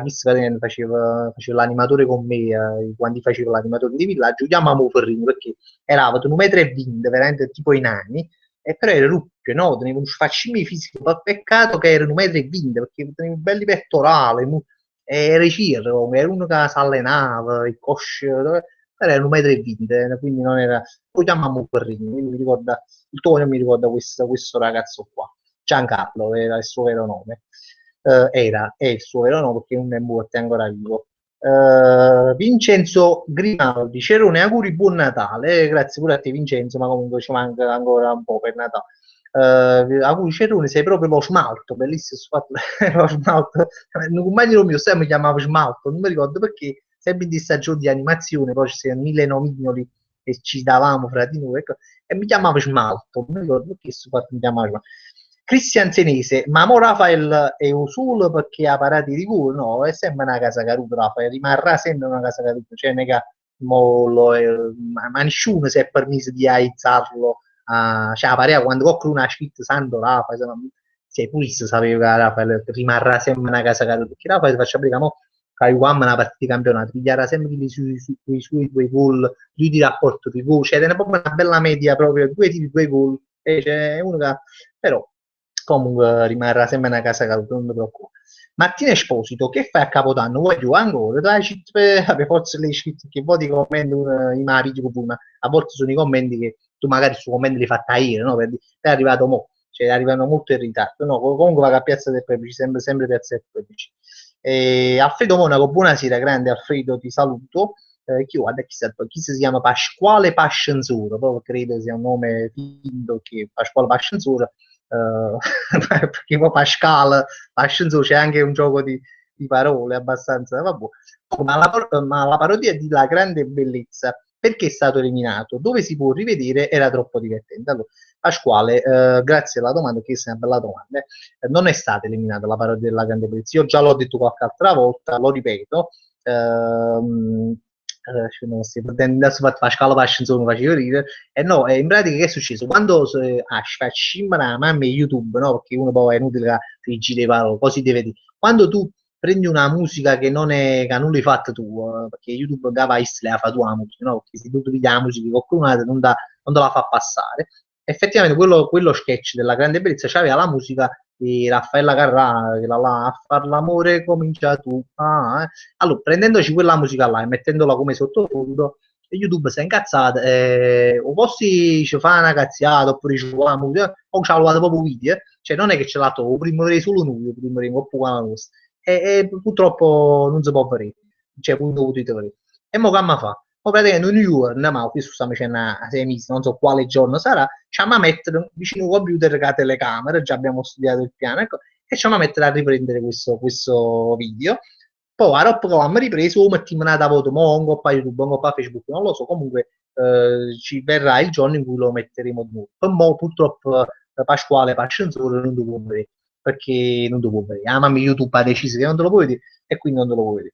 chi faceva l'animatore con me, quando faceva l'animatore di villaggio, lo chiamavamo Ferrigno perché era un metro e 20, veramente tipo i nani, e però era ruppio, no? Teneva un sfaccino fisico, peccato che era 1,20 m perché teneva belli pettorali, era circo, era uno che si allenava, il cosce, però era 1,20 m, quindi non era, lo chiamavamo Ferrigno, quindi mi ricorda, il tono mi ricorda questo ragazzo qua. Giancarlo era il suo vero nome. È il suo vero nome perché non è morto, è ancora vivo. Vincenzo Grimaldi, Cerone, auguri, buon Natale. Grazie pure a te, Vincenzo, ma comunque ci manca ancora un po' per Natale. Auguri Cerone, sei proprio lo smalto, bellissimo lo smalto. Un compagno mio sempre mi chiamava smalto, non mi ricordo perché, sempre di stagione di animazione, poi ci sono mille nomignoli che ci davamo fra di noi, ecco, e mi chiamava smalto, non mi ricordo perché mi chiamava smalto. Cristian Senese, ma mo Rafael è solo perché ha parati di culo? No, è sempre una casa caruta, Rafael, rimarrà sempre una casa caruta, cioè nega, ma nessuno si è permesso di aizzarlo, cioè parea quando qualcuno ha scritto Santo Rafael, sei pulito sapeva che Rafael rimarrà sempre una casa caruta, perché Rafael faccia prima, Guam una partita di campionato, pigliava sempre i suoi due gol, lui di rapporto di gol, cioè era proprio una bella media proprio, due tiri, due gol, cioè, uno che, però comunque rimarrà sempre una casa caduta, non mi preoccupo. Martina Esposito, che fai a Capodanno? Vuoi giocare ancora? Dai, vabbè, forse le cheat che poi ti commento in una video prima. A volte sono i commenti che tu magari su commenti li fai ieri, no? È arrivato mo', cioè arrivano molto in ritardo. No, comunque vado a Piazza del Prepici, sempre Piazza del Prepici. Alfredo Monaco, buonasera, grande Alfredo, ti saluto. Guarda, chi si chiama Pasquale Pascenzuro, proprio credo sia un nome finto che Pasquale Pascenzuro, perché poi Pascal, Pascenzuro c'è anche un gioco di parole abbastanza, vabbè. Ma la parodia di La Grande Bellezza, perché è stato eliminato? Dove si può rivedere? Era troppo divertente. Allora, Pasquale, grazie alla domanda, che è una bella domanda. Non è stata eliminata la parodia della Grande Bellezza, io già l'ho detto qualche altra volta, lo ripeto. Non si adesso fa scala fascia insomma facevo ridere e no, in pratica che è successo quando facciamo la mamma YouTube, no, perché uno poi è inutile che giri le parole, così deve dire quando tu prendi una musica che non è che non l'hai fatta tu, perché YouTube che vai la fa tua musica, no? Perché se tu vedi la musica di qualcun altro non te la fa passare. Effettivamente quello sketch della Grande Bellezza c'aveva la musica di Raffaella Carrà, che la là, a far l'amore comincia tu. Allora, prendendoci quella musica là e mettendola come sottofondo, YouTube si è incazzato, o posti ci fa una cazziata, oppure ci fa la musica, o ci ha trovato proprio video, cioè non è che ce l'ha trovato, prima di solo noi, prima di oppure la nostra. E purtroppo non si può vedere, cioè punto potete vedere. E mo che fa? Poi praticamente un giorno, ma questo stiamo facendo a 6 mesi, non so quale giorno sarà, ci a mettere vicino al computer che ha telecamera, già abbiamo studiato il piano, ecco, e ci a mettere a riprendere questo video. Poi, a dopo che l'abbiamo ripreso, lo mettiamo una foto, mo, un po' a YouTube, un po' a Facebook, non lo so, comunque ci verrà il giorno in cui lo metteremo di nuovo. Poi, mo, purtroppo, Pasquale Pascenzore non lo può vedere, perché non lo può vedere. La mamma YouTube ha deciso che non te lo puoi vedere, e quindi non te lo puoi vedere.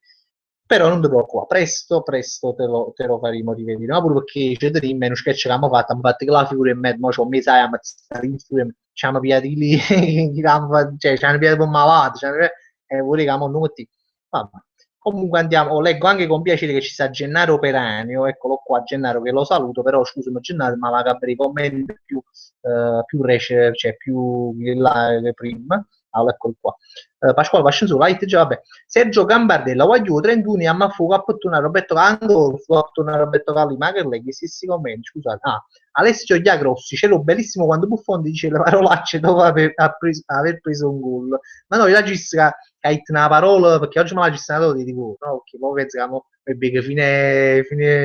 Però non ti preoccupare, presto te lo faremo rivedere, ma pure perché c'è da dire, meno sketch che abbiamo fatto che la figura in mezzo, mo c'ho un mese a ammazzare in studio, ci hanno pigliati lì, cioè ci hanno pigliati per malato, e vorrei che non metti. Vabbè. Comunque andiamo, leggo anche con piacere che ci sta Gennaro Peranio, eccolo qua Gennaro che lo saluto, però scusami Gennaro, ma la per i commenti più cioè più là, prima, allora eccolo qua. Pasquale Pascenzo, Light, già vabbè. Sergio Gambardella, voglio 31 anni a fuoco a Portuna Roberto Cando, su a Portuna Roberto Calli, ma che lei, che stessi commenti, scusate. Alessio Giagrossi, c'era bellissimo quando Buffon dice le parolacce dopo aver preso un gol. Ma no, io la gisca che hai una parola, perché oggi me la gisca di tipo, no? Perché poi pensiamo, che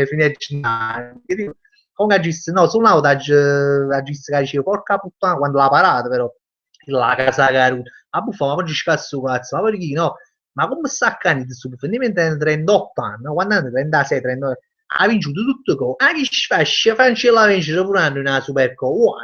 fine gennaio. Comunque la gisca, no, solo una volta la gisca che dicevo, porca puttana, quando l'ha parata però, la casa caruta. Ma buffa, ma oggi scazzo cazzo, ma perché no? Ma come sta accadendo questo buffo? Diventa 38 anni, no? Quando hanno 36, 39, ha vinto tutto con. Ah, che sfascia, fancella vincere pure anno una Superco.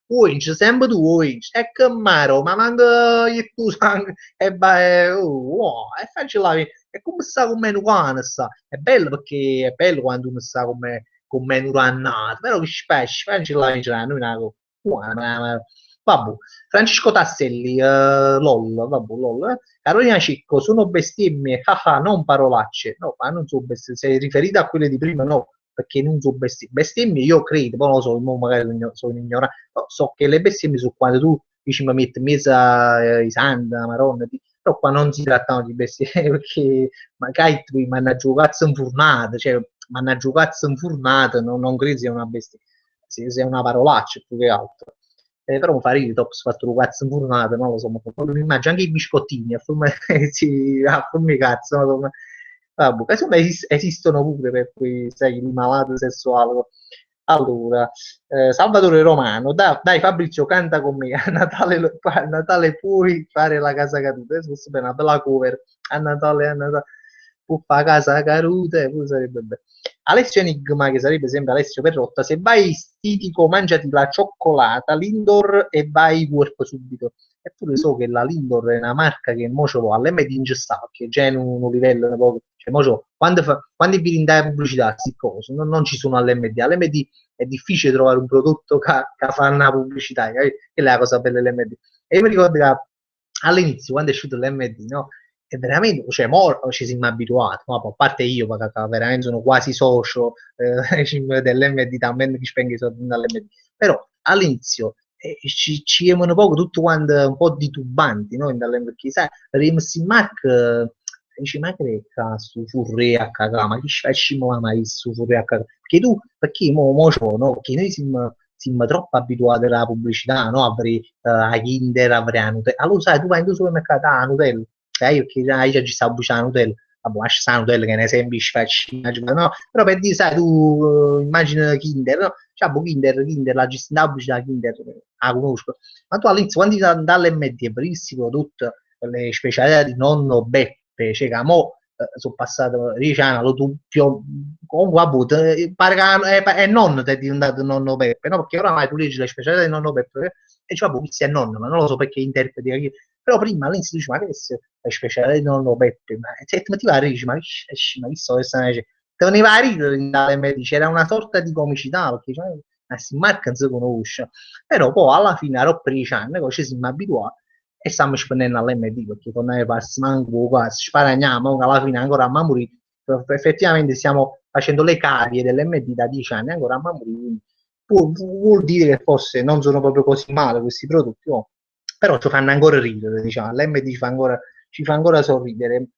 Vince, sempre tu vinci. E che maro, ma manca che tu sangue. E vai, e fancella vincere. E come sta con meno quando sta? È bello perché è bello quando uno sta con meno annato, però che sfascia, fancella vincere, noi una cosa. Vabbè. Francesco Tasselli, LOL, vabbè, LOL. Carolina Cicco, sono bestemmie, haha, non parolacce. No, ma non sono bestemmie, sei riferita a quelle di prima, no, perché non sono bestemmie. Bestemmie io credo, poi non lo so, magari sono ignorante, no, so che le bestemmie sono quando tu dici mi metti in mezzo i santi, la maronna, però qua non si trattano di bestemmie, perché magari tu mi hanno giocato infurnato, cioè mi hanno giocato infurnato, non credo sia una bestemmia, sia una parolaccia più che altro. Però mi fa ridere, dopo si fatto un cazzo informato, non lo so, mi immagino anche i biscottini, a forma, sì, a forma di cazzo, no? Vabbè, insomma esistono pure per cui sei il malato sessuale. Allora, Salvatore Romano, dai Fabrizio, canta con me, a Natale puoi fare la casa caduta, questa è una bella cover, a Natale, può fare casa caduta, poi sarebbe bello. Alessio Enigma, che sarebbe sempre Alessio Perrotta, se vai stitico mangiati la cioccolata, Lindor e vai corpo subito. Eppure so che la Lindor è una marca che mo ce l'ho all'MD in gestata, che già è in un livello un po', cioè, quando vi rindai pubblicità, queste cose, non ci sono all'MD. All'MD è difficile trovare un prodotto che fa una pubblicità, che è la cosa bella dell'MD. E io mi ricordo che all'inizio, quando è uscito l'MD, no? è veramente, cioè, mo ci siamo abituati, no? A parte io, perché veramente sono quasi socio dell'MD, talmente che spendo i soldi dall'MD, però all'inizio ci emano poco tutti quanti un po' titubanti, no? Perché sai, rimessi in Mac, dici, ma che cazzo, furre a cagare, ma chi facciamo mai su furre a cagare? Perché tu, perché mo c'ho, no? Perché noi siamo troppo abituati alla pubblicità, no? Avrei a Kinder, avrei a Nutella. Allora, sai, tu vai in un supermercato, ah, Nutella, io che già ci sta bucando Nutella, vabbè, lascia stare Nutella che ne sembri sfacci, no? Però per dire, sai, tu immagina Kinder, no? Cioè, Kinder, la gestione pubblicità Kinder, la conosco. Ma tu all'inizio, quando ti dall'MD, per questi prodotti, le specialità di nonno Beppe, cioè, che mo sono passato 10 anni, allora tu più, comunque, vabbè, pare che è nonno ti è diventato nonno Beppe, no? Perché oramai tu leggi le specialità di nonno Beppe e dici, vabbè, questo è nonno, ma non lo so perché interpreti. Però prima all'inizio dici, ma che è speciale di nonno Beppe? Ma se ti va a ridere, ma chi so, te veniva a ridere, c'era una sorta di comicità, perché cioè, si marca non si conosce. Però poi alla fine, a rompere i anni, poi ci siamo abituati e stiamo spendendo all'MD, perché con noi passi manco qua, sparagnamo, alla fine ancora a morire. Effettivamente stiamo facendo le cavie dell'MD da 10 anni, ancora a morire. Vuol dire che forse non sono proprio così male questi prodotti, oh, però ci fanno ancora ridere, diciamo, l'MD ci fa ancora sorridere.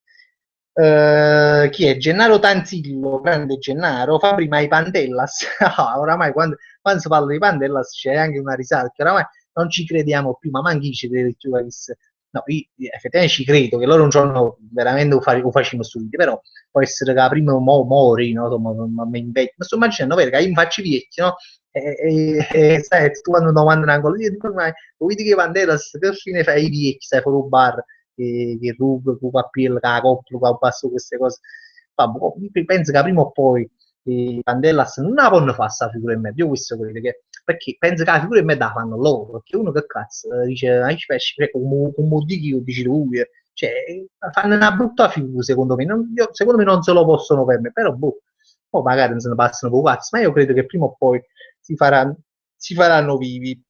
Chi è? Gennaro Tanzillo, grande Gennaro, fa prima i Pandellas. Oramai quando si parla di Pandellas c'è anche una risata, perché oramai non ci crediamo più, ma manchi ci crede più. No, io effettivamente ci credo che loro non hanno veramente lo facciamo subito, però può essere che la prima mori, no? Insomma, mi invecchio. Ma sto immaginando, vero, che io mi faccio vecchio, no? Sai, tu quando non mandano ancora, io dico, ma vedi che Pandellas, che fine fai i vecchi, stai fuori un bar, che ruga, che capire, che la coppia, che passo queste cose. Vabbè, penso che prima o poi Candellas non la possono fare sta figura in me, io questo credo che, perché penso che la figura in me la fanno loro, perché uno che cazzo dice, ai specie, come dici io, dici lui, cioè, fanno una brutta figura secondo me, secondo me non se lo possono permettere, però boh, poi magari non se ne passano poco cazzo, ma io credo che prima o poi si faranno vivi.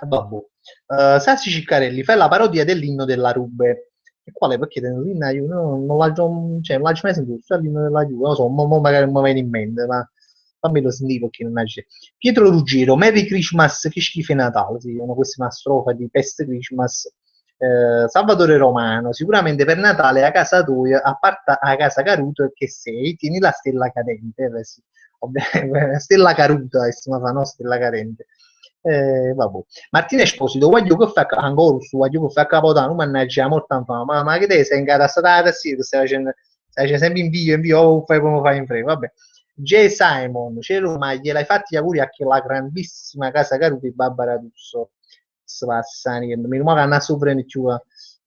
Vabbè. Sassi Ciccarelli, fai la parodia dell'inno della Rube. E quale? Perché l'inno io non non l'ho mai sentito, cioè l'inno della Juve, non lo so, magari non mi viene in mente, ma fammelo sentire perché non c'è. Pietro Ruggero, Merry Christmas, che schifo è Natale, sì, questa è una strofa di Pest Christmas. Salvatore Romano, sicuramente per Natale a casa tua, a parte a casa Caruto che sei, tieni la stella cadente, sì. Stella Caruta, ma fa no, stella cadente. Vabbè. Martina Esposito, voglio che fa ancora su, voglio che fa Capodanno, mannaggia, molto fame, ma che te sei ingarassata sì, stai facendo sempre invio, oh, fai come fai in frega, vabbè. J. Simon, cielo, ma gliel'hai fatti gli auguri a la grandissima casa Caruti di Barbara D'Urso. Spassani, meno male che non soffre più, ma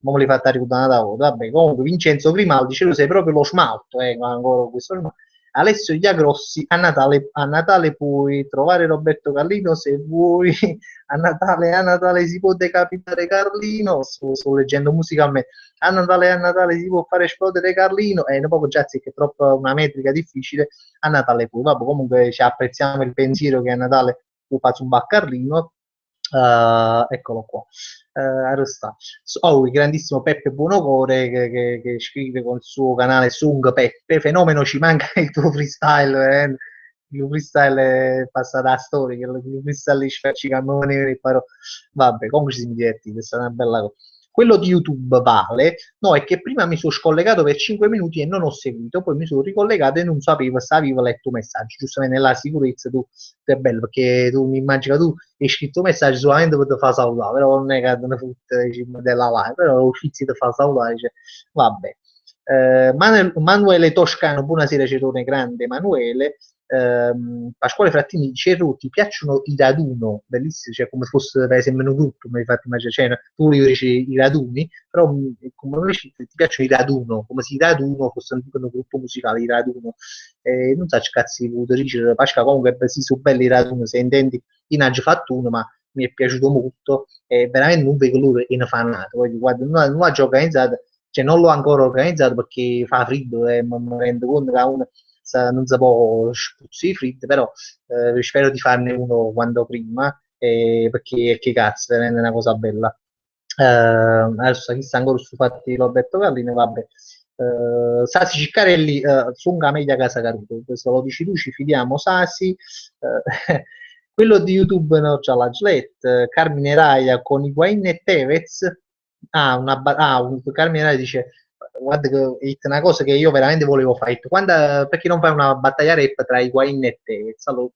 me l'hai fatta ricordare da voi. Vabbè, comunque Vincenzo Grimaldi, cielo, sei proprio lo smalto, ancora questo smalto. Alessio Iagrossi, a Natale puoi trovare Roberto Carlino se vuoi, a Natale si può decapitare Carlino, sto leggendo musicalmente, a Natale si può fare esplodere Carlino, e dopo già sì che è troppo una metrica difficile, a Natale poi, vabbè comunque ci apprezziamo il pensiero che a Natale può fare un Carlino, eccolo qua. Arresta. Oh, il grandissimo Peppe Buonocore che scrive con il suo canale Sung Peppe, fenomeno ci manca il tuo freestyle, il tuo freestyle è passata la storia, il tuo freestyle ci facci cannone, vabbè, comunque ci siamo divertiti, è stata una bella cosa. Quello di YouTube vale, no, è che prima mi sono scollegato per 5 minuti e non ho seguito, poi mi sono ricollegato e non sapevo se avevo letto messaggi, giustamente nella sicurezza tu, è bello perché tu mi immagini tu hai scritto un messaggio solamente per ti far salutare, però non è che ne fotte della live, però lo sfizzi ti fa salutare, dice, vabbè. Manuele Toscano, buonasera Cerone Grande Emanuele. Pasquale Frattini Cerruti, piacciono i raduno, bellissimo, cioè come fosse per esempio un gruppo, mi hai fatto immaginare, cioè, tu dici i raduni, però come invece ti piacciono i raduno, come se i raduno fosse un gruppo musicale, i raduno, non so che cazzo di voluto dire, Pasqua comunque sì, sono belli i raduno, se intendi, io ne ho già fatto uno, ma mi è piaciuto molto, e veramente non vedo loro in fanato, guarda, non l'ho già organizzato, cioè non l'ho ancora organizzato perché fa freddo e mi rendo conto che uno non si può spruzzare freddo, però spero di farne uno quando prima, perché che cazzo, è una cosa bella. adesso chi sta ancora su fatti Roberto Gallini, vabbè. Sasi Ciccarelli, funga meglio casa Caruto, questo lo dici tu, ci fidiamo Sasi. Quello di YouTube no, c'ha la Gillette, Carmine Raia con Higuain e Tevez. Carmine Raia dice guarda che è una cosa che io veramente volevo fare. Perché non fai una battaglia rap tra Higuain e Tevez? Allora,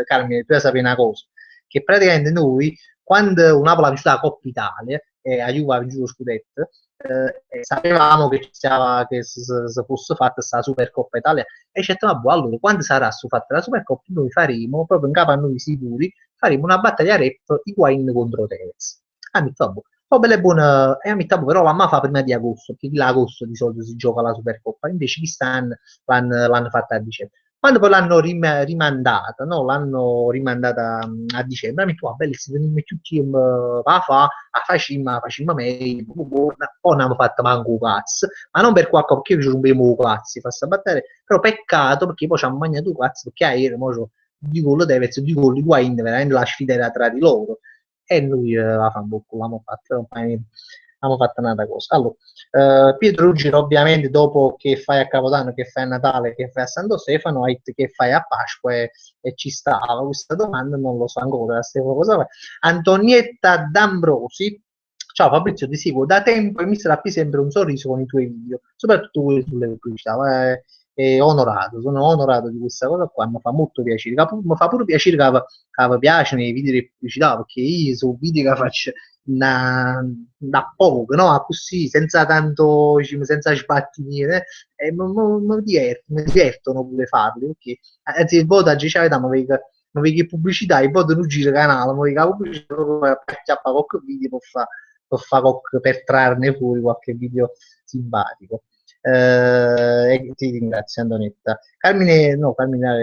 Carmine, tu devi sapere una cosa, che praticamente noi, quando un Napoli ha vinto la Coppa Italia e la Juve ha vinto lo scudetto, sapevamo che se fosse fatta questa Supercoppa Italia e ci detto, allora quando sarà fatta la Supercoppa noi faremo, proprio in capo a noi sicuri, faremo una battaglia rap Higuain contro Tevez. Ah, mi fa, poi bella e buona, e a metà però la fa prima di agosto, perché l'agosto di solito si gioca la Supercoppa, invece quest'anno l'hanno fatta a dicembre. Quando poi l'hanno rimandata, no? L'hanno rimandata a dicembre, mi detto, bello, se veniamo tutti facciamo meglio, poi non abbiamo fatto manco un cazzo, ma non per qualcosa, perché io ci rompevo i cazzi, fa sta battaglia, però peccato, perché poi ci hanno mangiato i cazzi, perché ieri, mo, due gol Tevez, due gol di Guain, veramente la sfida era tra di loro e noi la fa bocca, l'abbiamo fatta un'altra cosa. Allora, Pietro Ruggero ovviamente dopo che fai a Capodanno, che fai a Natale, che fai a Santo Stefano, che fai a Pasqua e ci stava questa domanda, non lo so ancora, cosa fai. Antonietta D'Ambrosi, ciao Fabrizio, ti seguo da tempo e mi strappi sempre un sorriso con i tuoi video, soprattutto quelli sulle pubblicità. Sono onorato di questa cosa qua, mi fa molto piacere. Mi fa pure piacere che vi piacciono i video di pubblicità, perché io sono video che faccio da poco, no? Così, senza tanto, diciamo, senza sbattimire, e mi divertono pure farli, perché anzi, il voto a Gicaveta mi vedi pubblicità, il voto non gira canale, mi vedi la pubblicità, proprio per acchiappare qualche video per trarne fuori qualche video simpatico. E ti ringrazio Antonetta. Carmine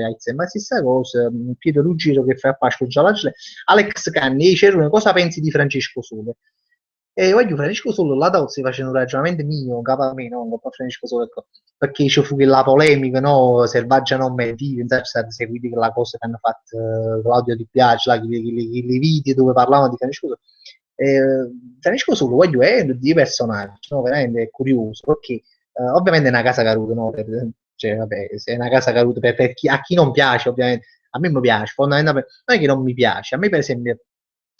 Aize, ma stessa cosa, Pietro Ruggero che fa a Pasqua già la Alex Canni, Cerone, cosa pensi di Francesco Sole? E voglio Francesco Sole là da si facendo un ragionamento mio, capo a me, no? Con Francesco Sole, ecco, perché ci fu la polemica, no? Selvaggia non mentire, non state seguiti quella cosa che hanno fatto Claudio Di Piace, là, i video dove parlavano di Francesco Sole. Francesco Sole, voglio, è di personaggio, no? Veramente curioso, perché ovviamente è una casa caruta, no? Cioè, vabbè, se è una casa caruta a chi non piace, ovviamente, a me mi piace, fondamentalmente, non è che non mi piace, a me per esempio,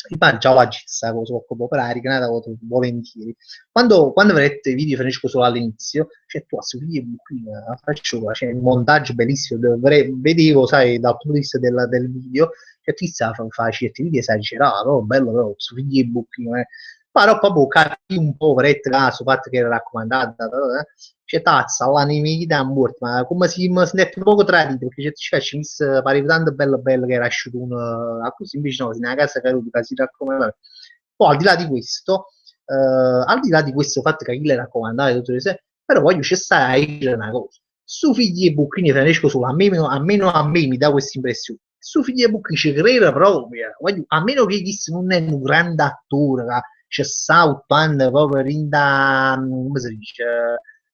il già la questa cosa, per la ricanata volentieri. Quando vedete i video di Francesco solo all'inizio, cioè tu a qui faccio, c'è un montaggio bellissimo, vedevo, sai, dal punto di vista del video, che ti sta fa certi video esagerato, bello, però, su video e booking, però proprio capì un po' per caso, fatto che era raccomandata, c'è tazza, l'animalità morta, ma come si sente poco tradito, perché ci pare tanto bello bello che era asciutto uno, così invece no, in una casa caruta, si raccomanda. Poi al di là di questo fatto che chi le raccomandava tutte le sere, però voglio c'è stare una cosa. Su figli e Bucchini Francesco solo, almeno a me mi dà questa impressione. Su figli e Bucchini ci credo proprio, a meno che chi non è un grande attore, c'è stato proprio rinda, come si dice,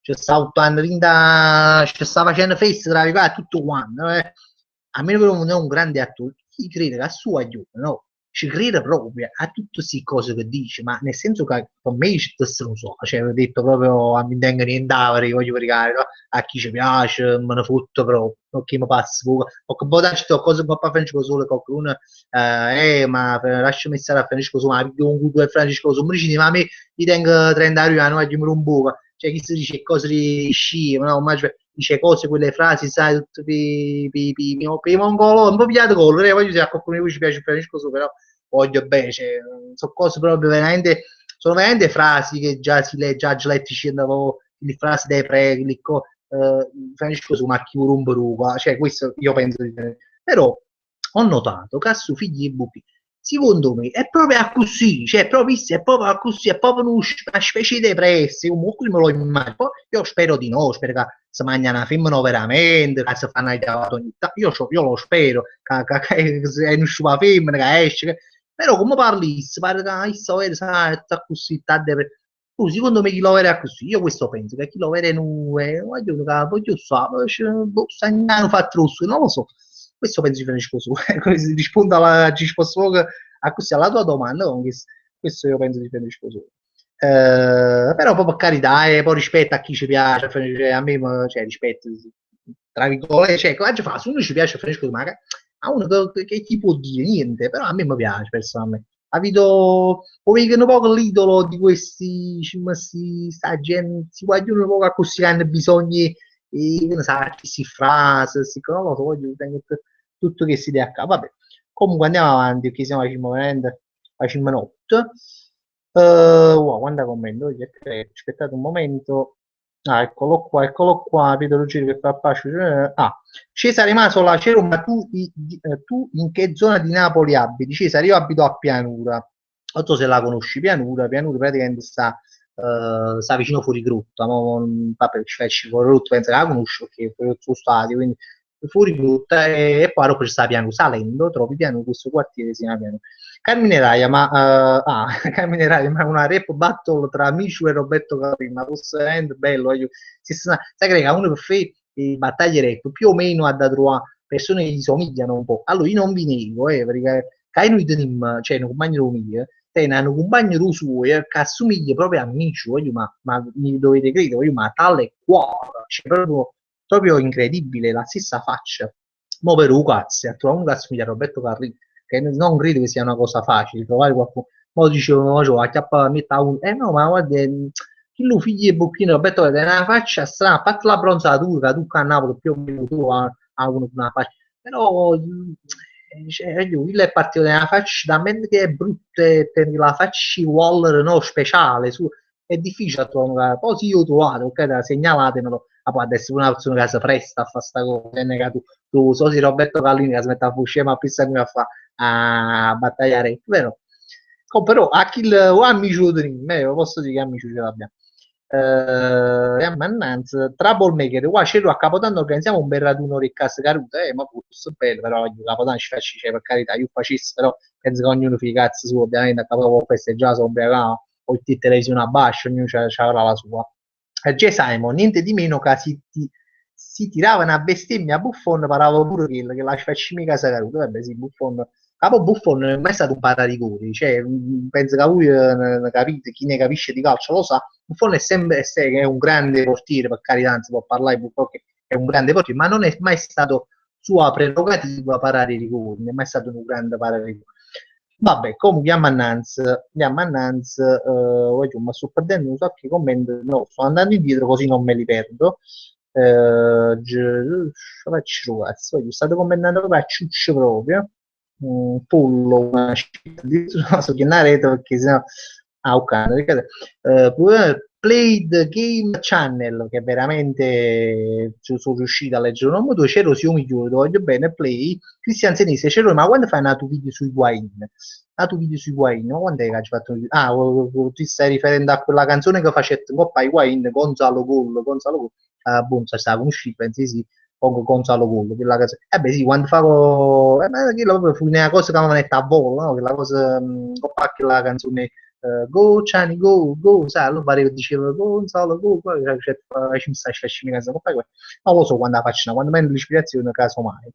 c'è stato rinda, c'è sta facendo festa tra i vari tutto quanto, a meno che non è un grande attore, chi crede che a suo aiuto, no? Ci crede proprio a tutte queste cose che dice, ma nel senso che per me non so, cioè ho detto proprio a mi tengo niente, voglio caricare, no? A chi ci piace, me ne fotto proprio, ok, mi passa poco, o che poi c'è cose che fa Francesco Sole, qualcuno, ma lasciami stare a Francesco Sole, ma un culto di Francesco Sole, mi dice, ma a me gli tengo 30 euro, non mi un po', cioè chi si dice cose di sci, no? Ma dice cose, quelle frasi, sai, tutte per i mongolo, un po' pigliato colore, voglio dire, a qualcuno ci piace Francesco Sole, però voglio bene, cioè, sono cose proprio veramente, sono veramente frasi che già si legge, già letti le frasi dei preghi, Francesco su ma chi un bruco, cioè questo io penso di te. Però ho notato che su figli e buppi secondo me è proprio così, cioè è proprio così, è proprio una specie di depressi, comunque me lo immagino. Poi io spero di no, spero che si mangiano una femmina veramente, che si fanno i ogni tanto, io lo spero, che è una femmina che esce, però come parli, pare che sai, sta così, secondo me chi lo vede è così, io questo penso, che chi lo vede non è, voglio so, sta andando fatto rosso, non lo so, questo penso di Francesco su, rispondo alla risposta a così alla tua domanda, questo io penso di preferisco solo. Però poi per carità, poi rispetto a chi ci piace, cioè, a me, cioè, rispetto, tra virgolette, cioè, cosa fa? Se uno ci piace, preferisco magari a uno che ti può dire niente, però a me mi piace personalmente. Ha avuto un po' l'idolo di questi, sta gente, si guardano un po' a così hanno bisogno, non so, questi frasi, non lo so, voglio tutto che si dia a capo. Vabbè, comunque andiamo avanti, perché siamo facciamo notte. Wow, quanta commento, aspettate un momento. Ah, eccolo qua, Pietro Ruggeri che fa pace. Ah, Cesare Masola, Cero, ma tu in che zona di Napoli abiti? Cesare, io abito a Pianura. Non so se la conosci, Pianura. Pianura praticamente sta vicino fuori Grotta. Vabbè, ci fuori Grotta, penso che la conosci perché sono stati, quindi fuori Grotta e poi dopo ci sta Pianura. Salendo, trovi Pianura, questo quartiere si chiama Pianura. Carmine Raia, Carmine Raia, ma una rap battle tra Micio e Roberto Caprina, fosse veramente bello. Sai che uno per fare battaglie rap più o meno ha da trovare persone che gli somigliano un po'. Allora io non vi nego, perché che noi teniamo, cioè un compagno mio, un compagno suo che assomiglia proprio a Micio, ma mi dovete credere, ma tale cuore, cioè proprio incredibile, la stessa faccia. Mo per un cazzo, a trovare uno che assomiglia a Roberto Carrino che non credo che sia una cosa facile trovare qualcuno. Poi dicevano, cioè, acchiappa metà un... no, ma guarda, chi lo figli e bocchino, Roberto, è una faccia strana, a parte la bronzatura, tu a Napoli più o meno tu ha una faccia, però cioè, il è partito da una faccia da me che è brutta, per la faccia Waller, no, speciale, è difficile trovare, poi sì, io trovato, ok, segnalatemelo, ma poi adesso una persona che si presta a fare sta cosa, è negato, tu so se Roberto Callini che si mette a fuscire, ma pensa che a fare a battagliare, vero? Però a chi o amici lo posso dire che amici ce l'abbiamo. Mannanza, Troublemaker, qua c'è a Capodanno organizziamo un bel raduno riccasse caruta, ma questo è bello, però Capodanno ci faccio, cioè, per carità, io facessi, però penso che ognuno fi cazzo su, ovviamente a Capodanno festeggiare, sono ubriacato, poi ti televisione a bascio, ognuno c'avrà la sua. J. Simon, niente di meno che si tiravano a bestemmia a Buffon, parlavo pure che la facci mica caruta, vabbè sì, Buffon Capo Buffon non è mai stato un pararigori, cioè, penso che lui capite, chi ne capisce di calcio lo sa, Buffon è sempre che è un grande portiere, per carità, non si può parlare di Buffon che è un grande portiere, ma non è mai stato sua prerogativa parare i rigori, non è mai stato un grande parare i rigori. Vabbè, comunque andiamo annanzi, ma sto perdendo un sacco di commenti, no, sto andando indietro così non me li perdo. Faccio cazzo, state commentando proprio a ciuccio proprio un pollo, una addirittura so che una rete perché sennò ok, Play the Game Channel che veramente sono riuscito a leggere un nome dove c'ero sia un migliore, lo voglio bene, Play, Cristian Senese, c'ero ma quando fai un altro video sui Guain? Nato video sui Guain, ma quando è che hai fatto un video? Ah, ti stai riferendo a quella canzone che facette un po' ai Guain, Gonzalo Gol, Bonza stava conosciuto, pensi sì, poco Gonzalo Gol, quella cosa. Eh beh sì, quando favo, ma che proprio fu una cosa che mi mette a volo, no? Quella cosa, che la canzone Go Chani Go, Go, sai, allora pare che diceva Gonzalo Go, poi ci mi stai facendo casa, poi non lo so quando la faccio, quando mando l'ispirazione, casomai.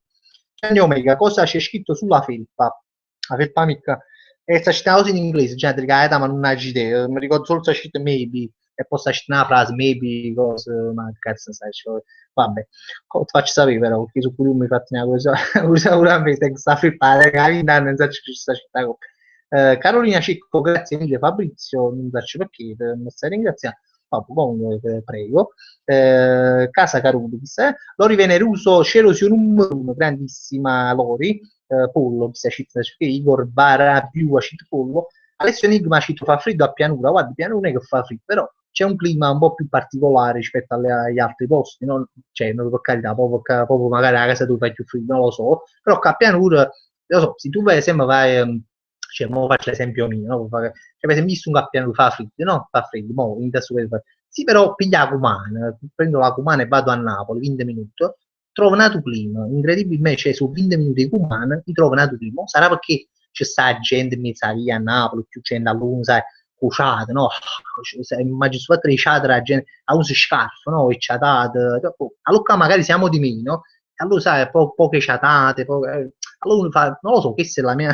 Gianni Omega, cosa c'è scritto sulla felpa? La felpa mica, e sta scritto cose in inglese, gente, ma non ha idea, mi ricordo solo sta scritto maybe, e poi sta scritto una frase, maybe, cose, ma cazzo sai, cioè, vabbè, ti faccio sapere però, perché su cui mi fate una cosa, sicuramente sta felpa, non so se ci sta scritto. Carolina Cicco, grazie mille Fabrizio, non darci perché, mi stai ringraziando. Comunque, prego. Casa Caruti, Lori Veneruso, Celosio numero uno, grandissima Lori. Pollo, chissà, Igor Bara più a Pollo. Alessio Enigma ci fa freddo a Pianura, guarda, Pianura che fa freddo, però c'è un clima un po' più particolare rispetto agli altri posti, no? Cioè, non per carità, proprio magari a casa tu fai più freddo, non lo so, però a Pianura, lo so, se tu vai, sempre vai, cioè, mo faccio l'esempio mio, no? Cioè, per esempio, visto un cappiano fa freddo, no? Fa freddo, mo, in adesso sì, però piglia la Cumana, prendo la Cumana e vado a Napoli, 20 minuti, trovo nato clima, incredibilmente, cioè, su 20 minuti di Cumana, mi trovo nato clima, sarà perché c'è sta gente in mezzo a via a Napoli, più gente a lungo, sai, cuciate, no? Immagino su fatto ciate la gente, a uso scarpe, no? E ciatate, allora magari siamo di meno, allora sai, poche ciatate, allora uno fa, non lo so, questa è la mia,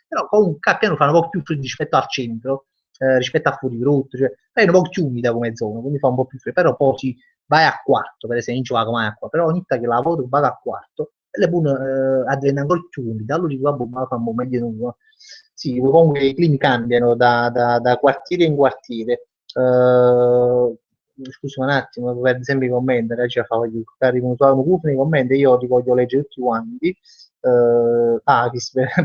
però comunque a piano fa un po' più freddo rispetto al centro, rispetto a fuori rotta, cioè, è un po' più umida come zona, quindi fa un po' più freddo, però poi si vai a quarto, per esempio, io vado mai a quarto, però ogni volta che lavoro vado a quarto, e le pune diventa ancora più umida, allora dico, vabbè, ma fa un po' meglio di nuovo. Sì, comunque i climi cambiano da quartiere in quartiere. Scusa un attimo, per esempio i commenti, ci fa arrivano nei commenti, io li voglio leggere tutti quanti.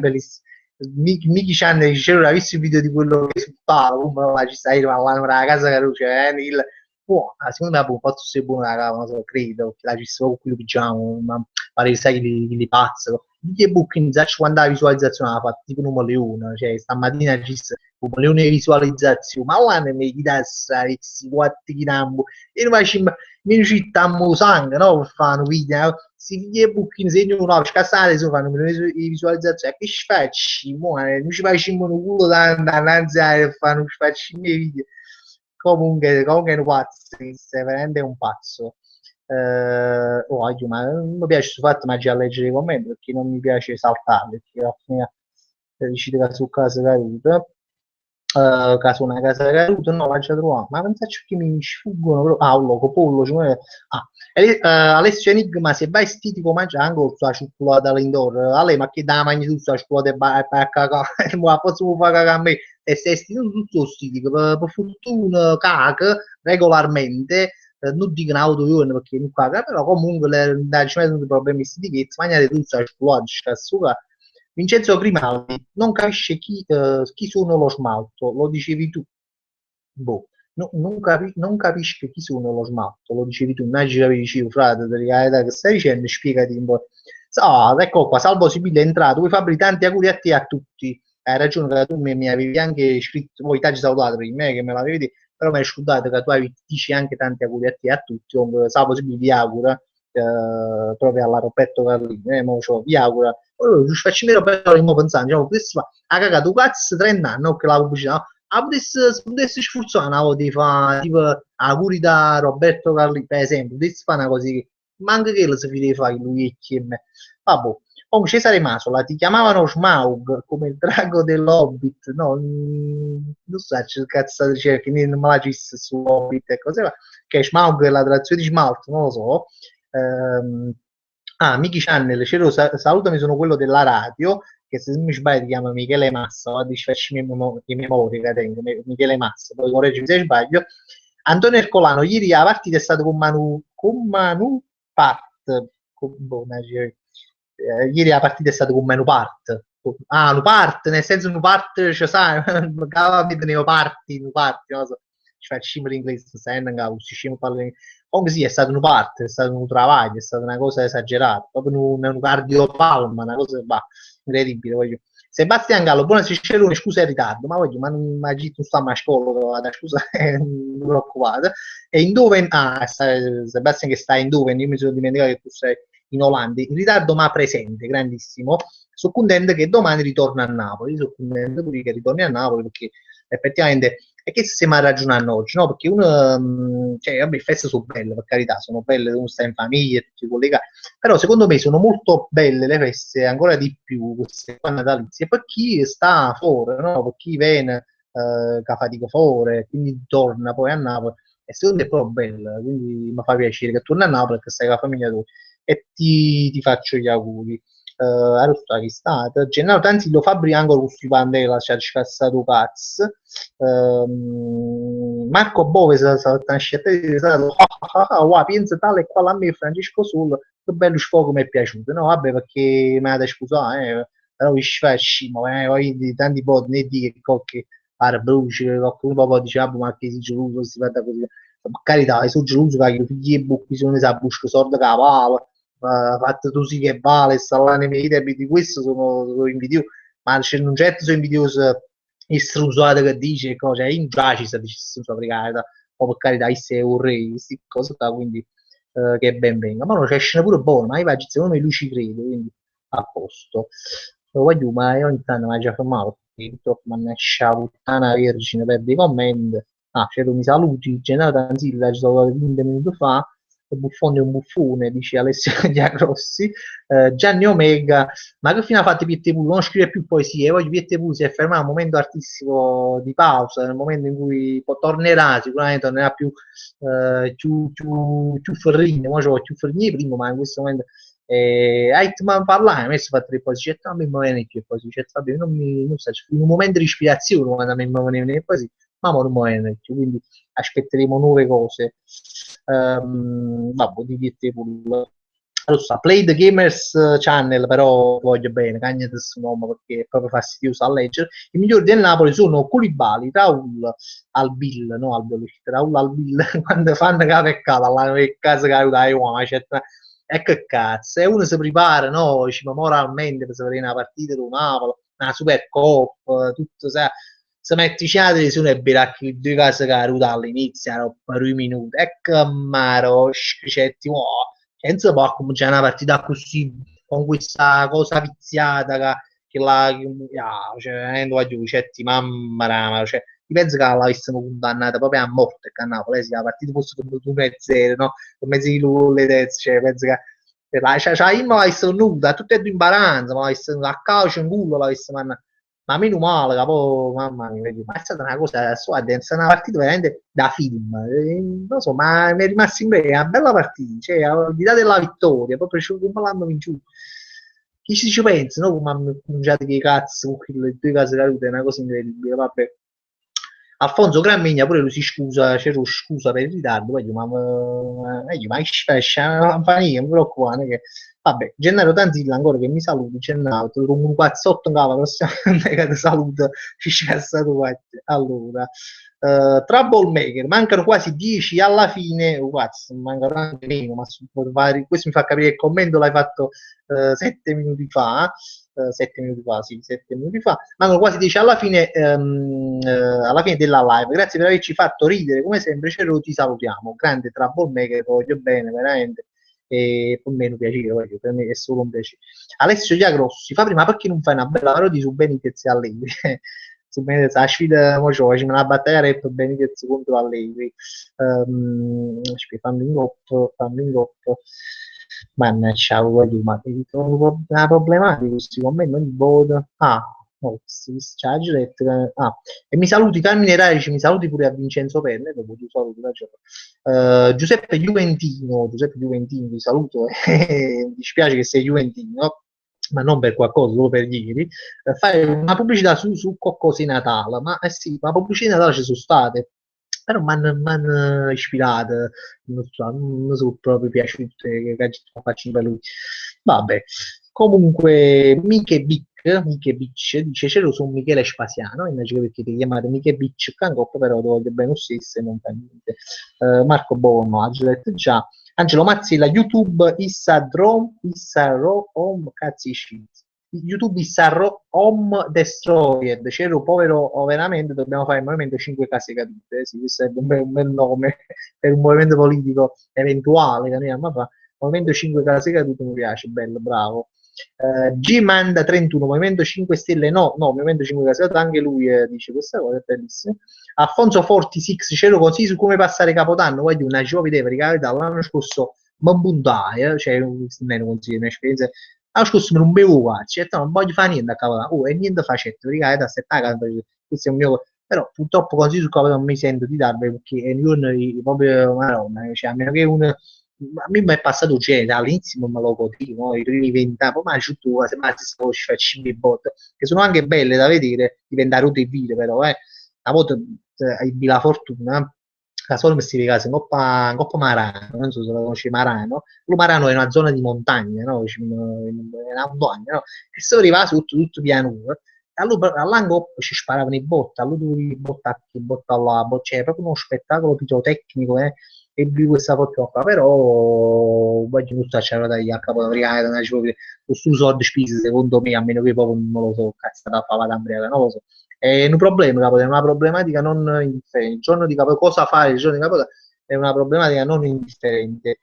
Bellissimo. Miki Chan dicevo, hai visto il video di quello che suttava, come ci stai parlando della casa che luce, buono, secondo me un po' se buono la cava, non so, credo, che la ci sto con quello pigiamo, ma pare che sai che li pazzo. Di Booking, sai quando la visualizzazione l'ha fatta tipo un leone, cioè stamattina ci sta un leone di visualizzazione, ma là ne mi chiedasse, questi quattro chinambo, e noi facciamo, mi cittiamo sangue, no, per fare un video, si vede Booking, segno no, scassare, si fanno di visualizzazione, che ci facci, non ci facciamo un culo davanti a fare, non ci facciamo i video. Comunque è un pazzo, è veramente un pazzo. Ma non mi piace questo fatto, ma già leggere i commenti perché non mi piace saltare, perché alla fine dici che su casa caduta, caso una casa caduta, no, la già trovata, ma pensaccio che mi sfuggono proprio, un loco, pollo, cioè, Alessio Enigma, se vai stitico mangia anche con la cioccolata all'indoor, Ale, ma che da mangi tu la cioccolata e vai a cacà, ma posso fare cacà a me, e se stitico tutto stitico, per fortuna caca regolarmente, non dico una autoione perché non caga, però comunque ci mettono problemi di mangiare tutta la cioccolata, Vincenzo Grimaldi non capisce chi sono lo smalto, lo dicevi tu. Boh, non capisce chi sono lo smalto, lo dicevi tu. Immagina che dicevo, frate, che stai dicendo, spiegati un po'. Ecco qua, Salvo Sibilla è entrato, vuoi fare tanti auguri a te e a tutti. Hai ragione che tu mi avevi anche scritto, voi ti salutato prima, che me l'avevi detto, però mi hai scordato che tu dici anche tanti auguri a te e a tutti. Comunque, Salvo Sibilla vi augura, proprio alla Roberto Carlini, vi augura. Allora, ci facciamo però pensare, diciamo, questo ha cagato cazzo 30 anni, no, che la pubblicità, no? Potessi sforzare una volta di fare tipo auguri da Roberto Carli, per esempio, potessi fare una cosa che manca che lo si deve fare lui e me. Vabbè, comunque Cesare Masola ti chiamavano Smaug come il drago dell'Hobbit, no? Non so che cazzo cerchi, non me la gissa su Hobbit e cose va, che Smaug è la traduzione di smalto, non lo so. Ehm, Miki Channel, Cero, salutami, sono quello della radio, che se non mi sbaglio si chiama Michele Massa, o di memoria che tengo, Michele Massa, poi correggimi se sbaglio. Antonio Ercolano, ieri la partita è stata con Manu Part, ieri la partita è stata con Manu Part, Nupart, nel senso Nupart, cioè sai, Neoparti, Nuparti, non so, ci facciamo l'inglese, sai, non capisci, parlare comunque sì, è stato un parte, è stato un travaglio, è stata una cosa esagerata, proprio un cardiopalma, una cosa incredibile. Voglio. Sebastian Gallo, buona Cicerone, scusa il ritardo, ma voglio, ma non mi non sta a scuola, scusa, non mi preoccupate. E in dove, Sebastian che sta in dove, io mi sono dimenticato che tu sei in Olanda, in ritardo ma presente, grandissimo. Sono contento che domani ritorno a Napoli, sono contento pure che ritorni a Napoli perché effettivamente e che stiamo ragionando oggi, no? Perché uno, cioè, vabbè, le feste sono belle, per carità, sono belle, uno sta in famiglia, tutti collegati, però secondo me sono molto belle le feste, ancora di più, queste qua natalizie, per chi sta fuori, no? Per chi viene, che fatica fuori, quindi torna poi a Napoli, e secondo me è proprio bello, quindi mi fa piacere che torni a Napoli, che stai con la famiglia tua, e ti faccio gli auguri. Arrosto stata. Gennaro Tanzillo Fabri ancora questi pandela ci ha scassato cazzo. Marco Bove una scelta di pensa tale e quale a me Francesco Sul che bello sfogo mi è piaciuto no vabbè perché mi ha scusato però vi facci ma di tanti po' ne di che qualche pare bruci qualcuno poi dice ma che si geloso si fa così per carità sono geloso che i figli e bucchi sono sa busca sorda cavalo fatto tu sì che vale sta là nei miei tempi di questo sono invidioso ma c'è un certo sono invidioso istruzzata che dice cose in giaci se dicesse la brigata o per carità se un re queste cose qua quindi che ben venga ma non c'è scena pure buona ma io secondo me lui ci crede quindi a posto lo voglio ma io ogni tanto mi ha già fermato perché purtroppo mi nasce la puttana vergine per dei commenti c'è mi saluti Gennaro Tanzilla ci sono 20 minuti fa Buffone è un buffone, dice Alessio Diagrossi. Gianni Omega, ma che fine ha fatto Pietro Pulu? Non scrive più poesie, poi Pietro Pulu si è fermato a un momento artistico di pausa, nel momento in cui poi tornerà, sicuramente tornerà più più ferrino, ma c'ho più ferrino prima, ma in questo momento ma parlare, a me si fa tre poesie, a me mi viene più poesie, vabbè, non so, in un momento di ispirazione quando a me mi viene così, ma non mi viene più, quindi aspetteremo nuove cose. Vabbè, di Pietro Pulu. Allora, Play the Gamers Channel, però voglio bene, cagna questo nome perché è proprio fastidioso a leggere. I migliori del Napoli sono Koulibaly, Raul Albil, no Albil, Raul Albil, quando fanno che peccato, alla casa che dai, e che cazzo, e uno si prepara, no, diciamo, moralmente per vedere una partita di Napoli, una Supercoppa, tutto, sai, se metti la televisione e biracchi due case che all'inizio, per i minuti, e che maro, scricetti, wow, senza poi cominciare una partita così con questa cosa viziata che la cioè non voglio dicetti mamma rama cioè io penso che l'avessimo condannata proprio a morte che a Napoli se la partita fosse come 1-0 no con mezzo di le teste cioè penso che cioè io mi l'avessimo nuda tutte e due in baranza ma l'avessimo a calcio in culo l'avessimo ma meno male, capo, mamma mia, ma è stata una cosa sua, è stata una partita veramente da film, non so, ma mi è rimasta in mente una bella partita, cioè, al di là della vittoria, proprio come l'hanno vinto. Chi ci pensa, no? Come hanno cominciato che cazzo, con le due case cadute, è una cosa incredibile, vabbè. Alfonso Grammigna pure lui si scusa, c'è scusa per il ritardo, poi ma che spescia, non fa niente, non mi preoccupare, che vabbè, Gennaro Tanzilla ancora che mi saluti, Gennaro, con un 4-8 in cava, prossimamente che ti saluto, ci scassato allora. Troublemaker, mancano quasi 10 alla fine, mancano anche meno, ma questo mi fa capire che il commento l'hai fatto 7 minuti fa, 7 minuti fa, sì, 7 minuti fa, mancano quasi 10 alla fine della live, grazie per averci fatto ridere, come sempre, Cero, ti salutiamo, grande Troublemaker, voglio bene, veramente, e per me è un piacere, per me è solo un piacere. Alessio Giagrossi fa prima perché non fai una bella parodia su Benitez e Allegri? Su Benitez, la sfida, mo c'ho, c'è una battaglia rap Benitez contro Allegri. Fanno in gop. Mannaggia, ma ti trovo una problematica questi commenti, non voto. Ah, no, e mi saluti Carmine Raici, mi saluti pure a Vincenzo Penne, dopo ti saluto, Giuseppe Juventino, ti saluto, mi dispiace che sei Juventino, ma non per qualcosa, solo per ieri, fare una pubblicità su qualcosa di Natale, ma sì, ma pubblicità di Natale ci sono state, però mi hanno ispirato, non so, non mi sono proprio piaciute che faccio per lui. Vabbè, comunque, Miche Bic dice c'ero su Michele Spasiano, invece che perché ti chiamate Miche Bic, Cancoppo, però dovete bene lo stesso e non fa niente. Marco Bono, ha già detto già. Angelo Mazzilla, YouTube Home, cazzi YouTube Home Destroyed, c'ero povero veramente, dobbiamo fare il movimento 5 case cadute, sì, questo è un bel nome per un movimento politico eventuale, che andiamo a fare. Movimento 5 case cadute mi piace, bello, bravo. G-Manda 31, Movimento 5 Stelle, no, Movimento 5 case cadute, anche lui dice questa cosa, è bellissimo. Alfonso 46, c'ero così su come passare Capodanno, voglio una giovane idea, perché l'anno scorso mi bundai, cioè non consiglio un'esperienza. L'anno scorso non bevo qua, cioè, non voglio fare niente a Capodanno, e niente facetto, perché da aspettare, questo è un mio, però purtroppo così su Capodanno non mi sento di darvi, perché io proprio, madonna, cioè, a meno che uno, a me mi è passato genere, all'inizio me lo godevo, no? I primi 20 anni, poi mi aggiunto, se mai si stavo facendo bot, che sono anche belle da vedere, diventare utili video, però, una volta ebbi la fortuna, la solo mi si casa in Coppa Marano, non so se lo conosci Marano, lo Marano è una zona di montagna, no? È una montagna, no? E se arrivava tutto pianura, allora all'angop ci sparavano i botti, allora dovevi botta là, cioè è proprio uno spettacolo pirotecnico, e di questa cosa qua, però voglio non c'era da a capo da brigata, questo soldi spesi secondo me, a meno che proprio non lo so, cazzo da fava da brigata, non lo so. È un problema, capo, è una problematica non indifferente. Il giorno di capo, cosa fare il giorno di capo è una problematica non indifferente.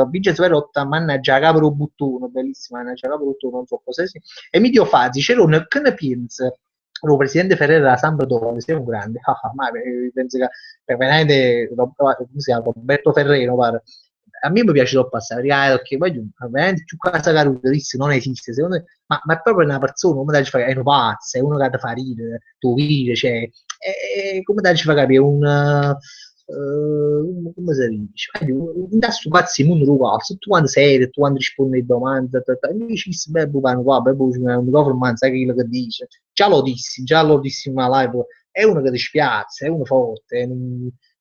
Vincenzo Perotta, mannaggia Capro Buttuno, bellissima, mannaggia Capro Buttuno, non so cosa sia. Emilio Fazzi, c'era un che ne pensa? Il presidente Ferrera della Sampdoria, sei un grande, ma penso che veramente Roberto Ferrero pare, a me mi piace troppo passare, perché poi veramente più casa caratteristica non esiste, secondo me, ma è proprio una persona, come da ci fa, è un pazzo, è uno che ti fa ridere, tu ride, cioè, come da ci fa capire come si dice? Un tasto pazzo in mondo uguale, se tu quando sei, tu quando rispondi alle domande, dici, beh, buono qua, beh, un microfono, sai quello che dice, già l'ho dissi in una live, è uno che ti spiazza, è uno forte,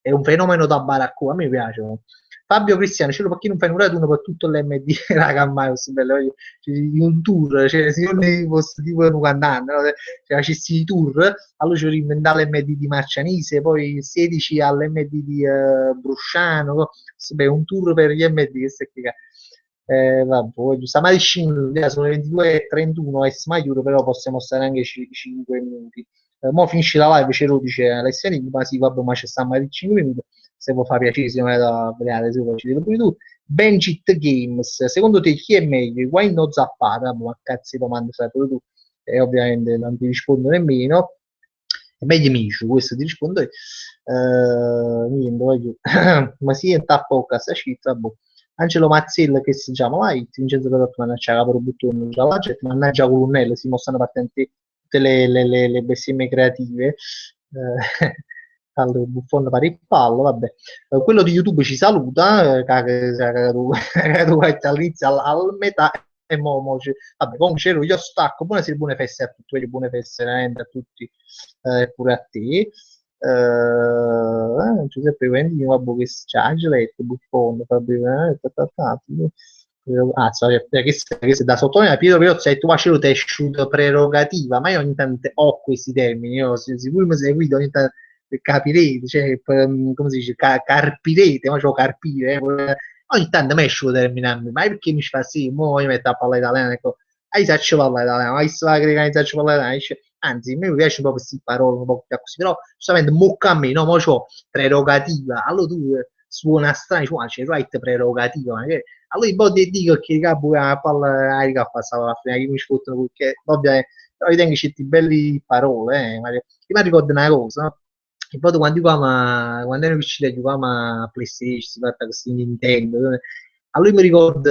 è un fenomeno da baracco, a me piace. No? Fabio Cristiano, c'è perché non fai un raduno per tutto l'MD, raga, mai così bello, di un tour, cioè, se io ne fosse tipo un cantante, no? Se facessi i tour, allora ci reinventare l'MD di Marcianise, poi 16 all'MD di Brusciano, no? Beh, un tour per gli MD, che se che vabbè, stamattina sono le 22:31, è smagliuro, però possiamo stare anche 5 minuti. Mo finisce la live, ce lo dice Alessia ma sì, vabbè, ma c'è sta di 5 minuti, se può fare piacere, se non è da vedere, se vuoi ci vedo pure tu. Benjit Games, secondo te chi è meglio? Wayne o Zappara? Ma cazzo di domande sai pure tu, e ovviamente non ti rispondo nemmeno. È meglio Micio, questo ti rispondo io. Niente, voglio. Ma sì, è tappo questa cifra, boh. Angelo Mazzella che si chiama White, Vincenzo Cadotto mannaggia Capro Buttone, già la gente, mannaggia Colonnello, si mostrano partenti tutte le bestemmie creative. Allora, Buffon pari il pallo, vabbè. Quello di YouTube ci saluta, cagato all'inizio, al metà, e vabbè, comunque c'ero, io stacco, buonasera, buone feste a tutti, buone feste veramente a tutti, pure a te. Giuseppe Vendino, vabbè, che c'è Angeletto, Buffon, Fabio, che se da sottolineare Pietro Pirozzi ha detto faccio te prerogativa, ma io ogni tanto ho questi termini, io sicuro mi seguite ogni tanto capirete, cioè, come si dice, carpirete, ma c'ho carpire, ogni tanto mi esce terminarmi, ma perché mi fa sì, mo io metto a parlare italiano, ecco, hai saccio parlare italiano, hai sta che saccio parlare italiano, dice, anzi, a me mi piace proprio queste parole un po' più così, però giustamente mocca a me, no, mo c'ho prerogativa, allora tu suona strano, c'è right prerogativa, magari allora poi ti dico che capo a palla a passava la fine che mi sfottano perché ovviamente però io tengo certe belle parole io mi ricordo una cosa no? Che poi quando giocavamo quando ero piccolo giocavamo a PlayStation si tratta questi Nintendo allora mi ricordo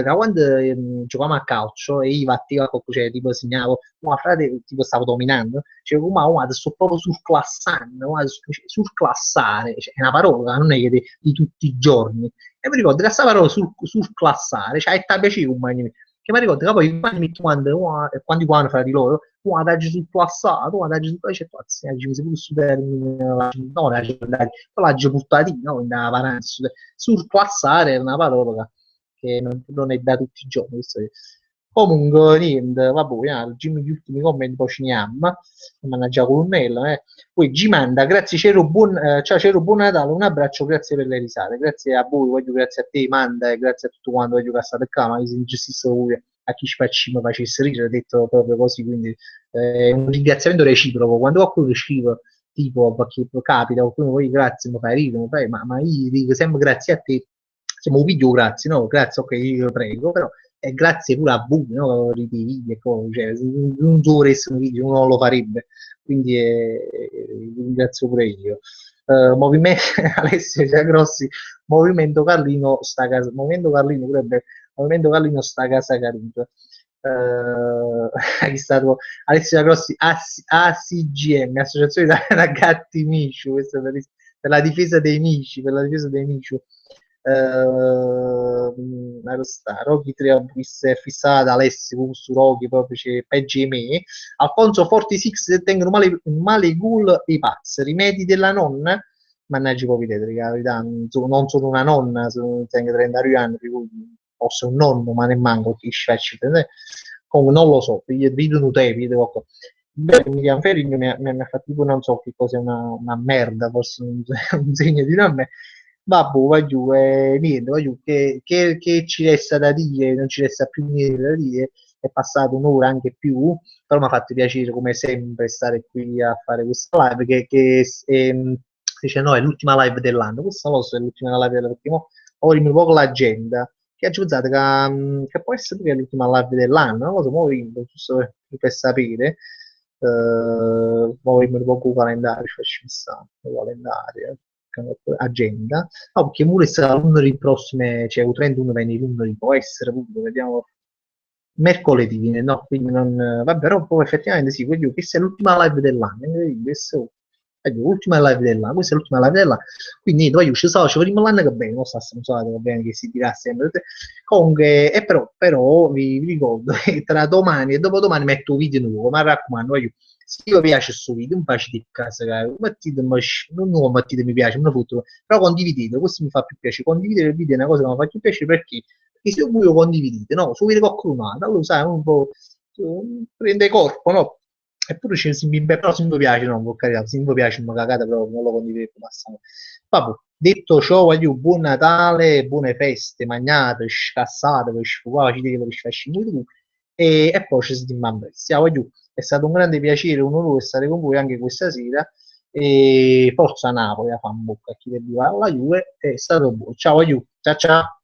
che quando giocavamo a calcio e io battevo cioè tipo segnavo ma frate tipo stavo dominando cioè ma guarda sto proprio surclassando guarda, surclassare cioè, è una parola non è che di tutti i giorni e mi ricordo che questa parola surclassare, cioè è piacere un magno, che mi ricordo che poi i magni quando fra di loro, guarda, surclassato, guarda, surclassato, mi si può super, no, la buttati, no, da paranzo, surclassare è una parola che non è da tutti i giorni, questo è. Comunque, niente, vabbè, gli ultimi commenti, poi ci andiamo, mannaggia colonnello, poi Gimanda, grazie Cero, ciao Cero, buon Natale, un abbraccio, grazie per le risate, grazie a voi, voglio grazie a te, Manda, e grazie a tutto quanto voglio che state qua, ma mi sento giustissimo pure a chi ci facesse ridere, detto proprio così, quindi un ringraziamento reciproco, quando qualcuno scrive, tipo, perché capita, qualcuno poi grazie, mi fai ridere, ma io dico sempre grazie a te, siamo un video grazie, no? Grazie, ok, io prego, però grazie pure a voi, no? Ripeti, cioè, non dovreste un video, uno non lo farebbe, quindi ringrazio pure io. Movimento Alessio Giagrossi, Movimento Carlino sta casa, Movimento Carlino potrebbe, Movimento Carlino sta casa caruta. È stato Alessio Giagrossi ACGM, Associazione Italiana Gatti Mici, questo per la difesa dei Mici, per la difesa dei Mici Rocky 3 fissata Alessio su Rocky proprio c'è peggio di me Alfonso 46 tengono male i ghoul e i pazzi rimedi della nonna mannaggia poi vedete la non sono una nonna sono, tengo 32 anni posso un nonno ma ne manco chi faccio comunque non lo so vedo un te vedo qualcosa Beh, Miriam Ferring mi ha fatto tipo non so che cos'è una merda forse un segno di nome vabbè, va giù, niente, va giù, che ci resta da dire, non ci resta più niente da dire, è passata un'ora anche più, però mi ha fatto piacere come sempre stare qui a fare questa live, dice no, è l'ultima live dell'anno, questa lo so, è l'ultima live dell'anno, perché ho un po' l'agenda, che aggiuntate che può essere pure l'ultima live dell'anno, non lo so, giusto per sapere, poi mi poco il calendario, ci faccio il calendario. agenda, no, perché pure sarà l'uno delle prossime, cioè il 31 viene l'uno di può essere, pure, vediamo, mercoledì, no, quindi non, vabbè, però poi effettivamente sì, questa è l'ultima live dell'anno, questo, l'ultima live dell'anno, questa è l'ultima live dell'anno, quindi noi ci so, ci vedremo l'anno che bene, non sta stronzata, va bene che si dirà sempre, comunque, però vi ricordo che tra domani e dopodomani metto un video nuovo, ma raccomando, se vi piace questo video, non facete a casa, non mettete mi piace, non foto, però condividete, questo mi fa più piacere, condividere il video è una cosa che mi fa più piacere perché se voi lo condividete, no? Su video qualcuno altro, lo sai, un po' prende corpo, no? Eppure però se non vi piace, no, per carità, se non vi piace una cagata, però non lo condividete, basta. Vabbè, detto ciò, voglio buon Natale, buone feste, magnate, scassate, per sfugare, ci dite per sfascini tu, e poi ci sentiamo a presto. Voglio, è stato un grande piacere, un onore stare con voi anche questa sera, e forza Napoli, a fa in bocca a chi deve la Juve, è stato buono. Ciao, ciao ciao.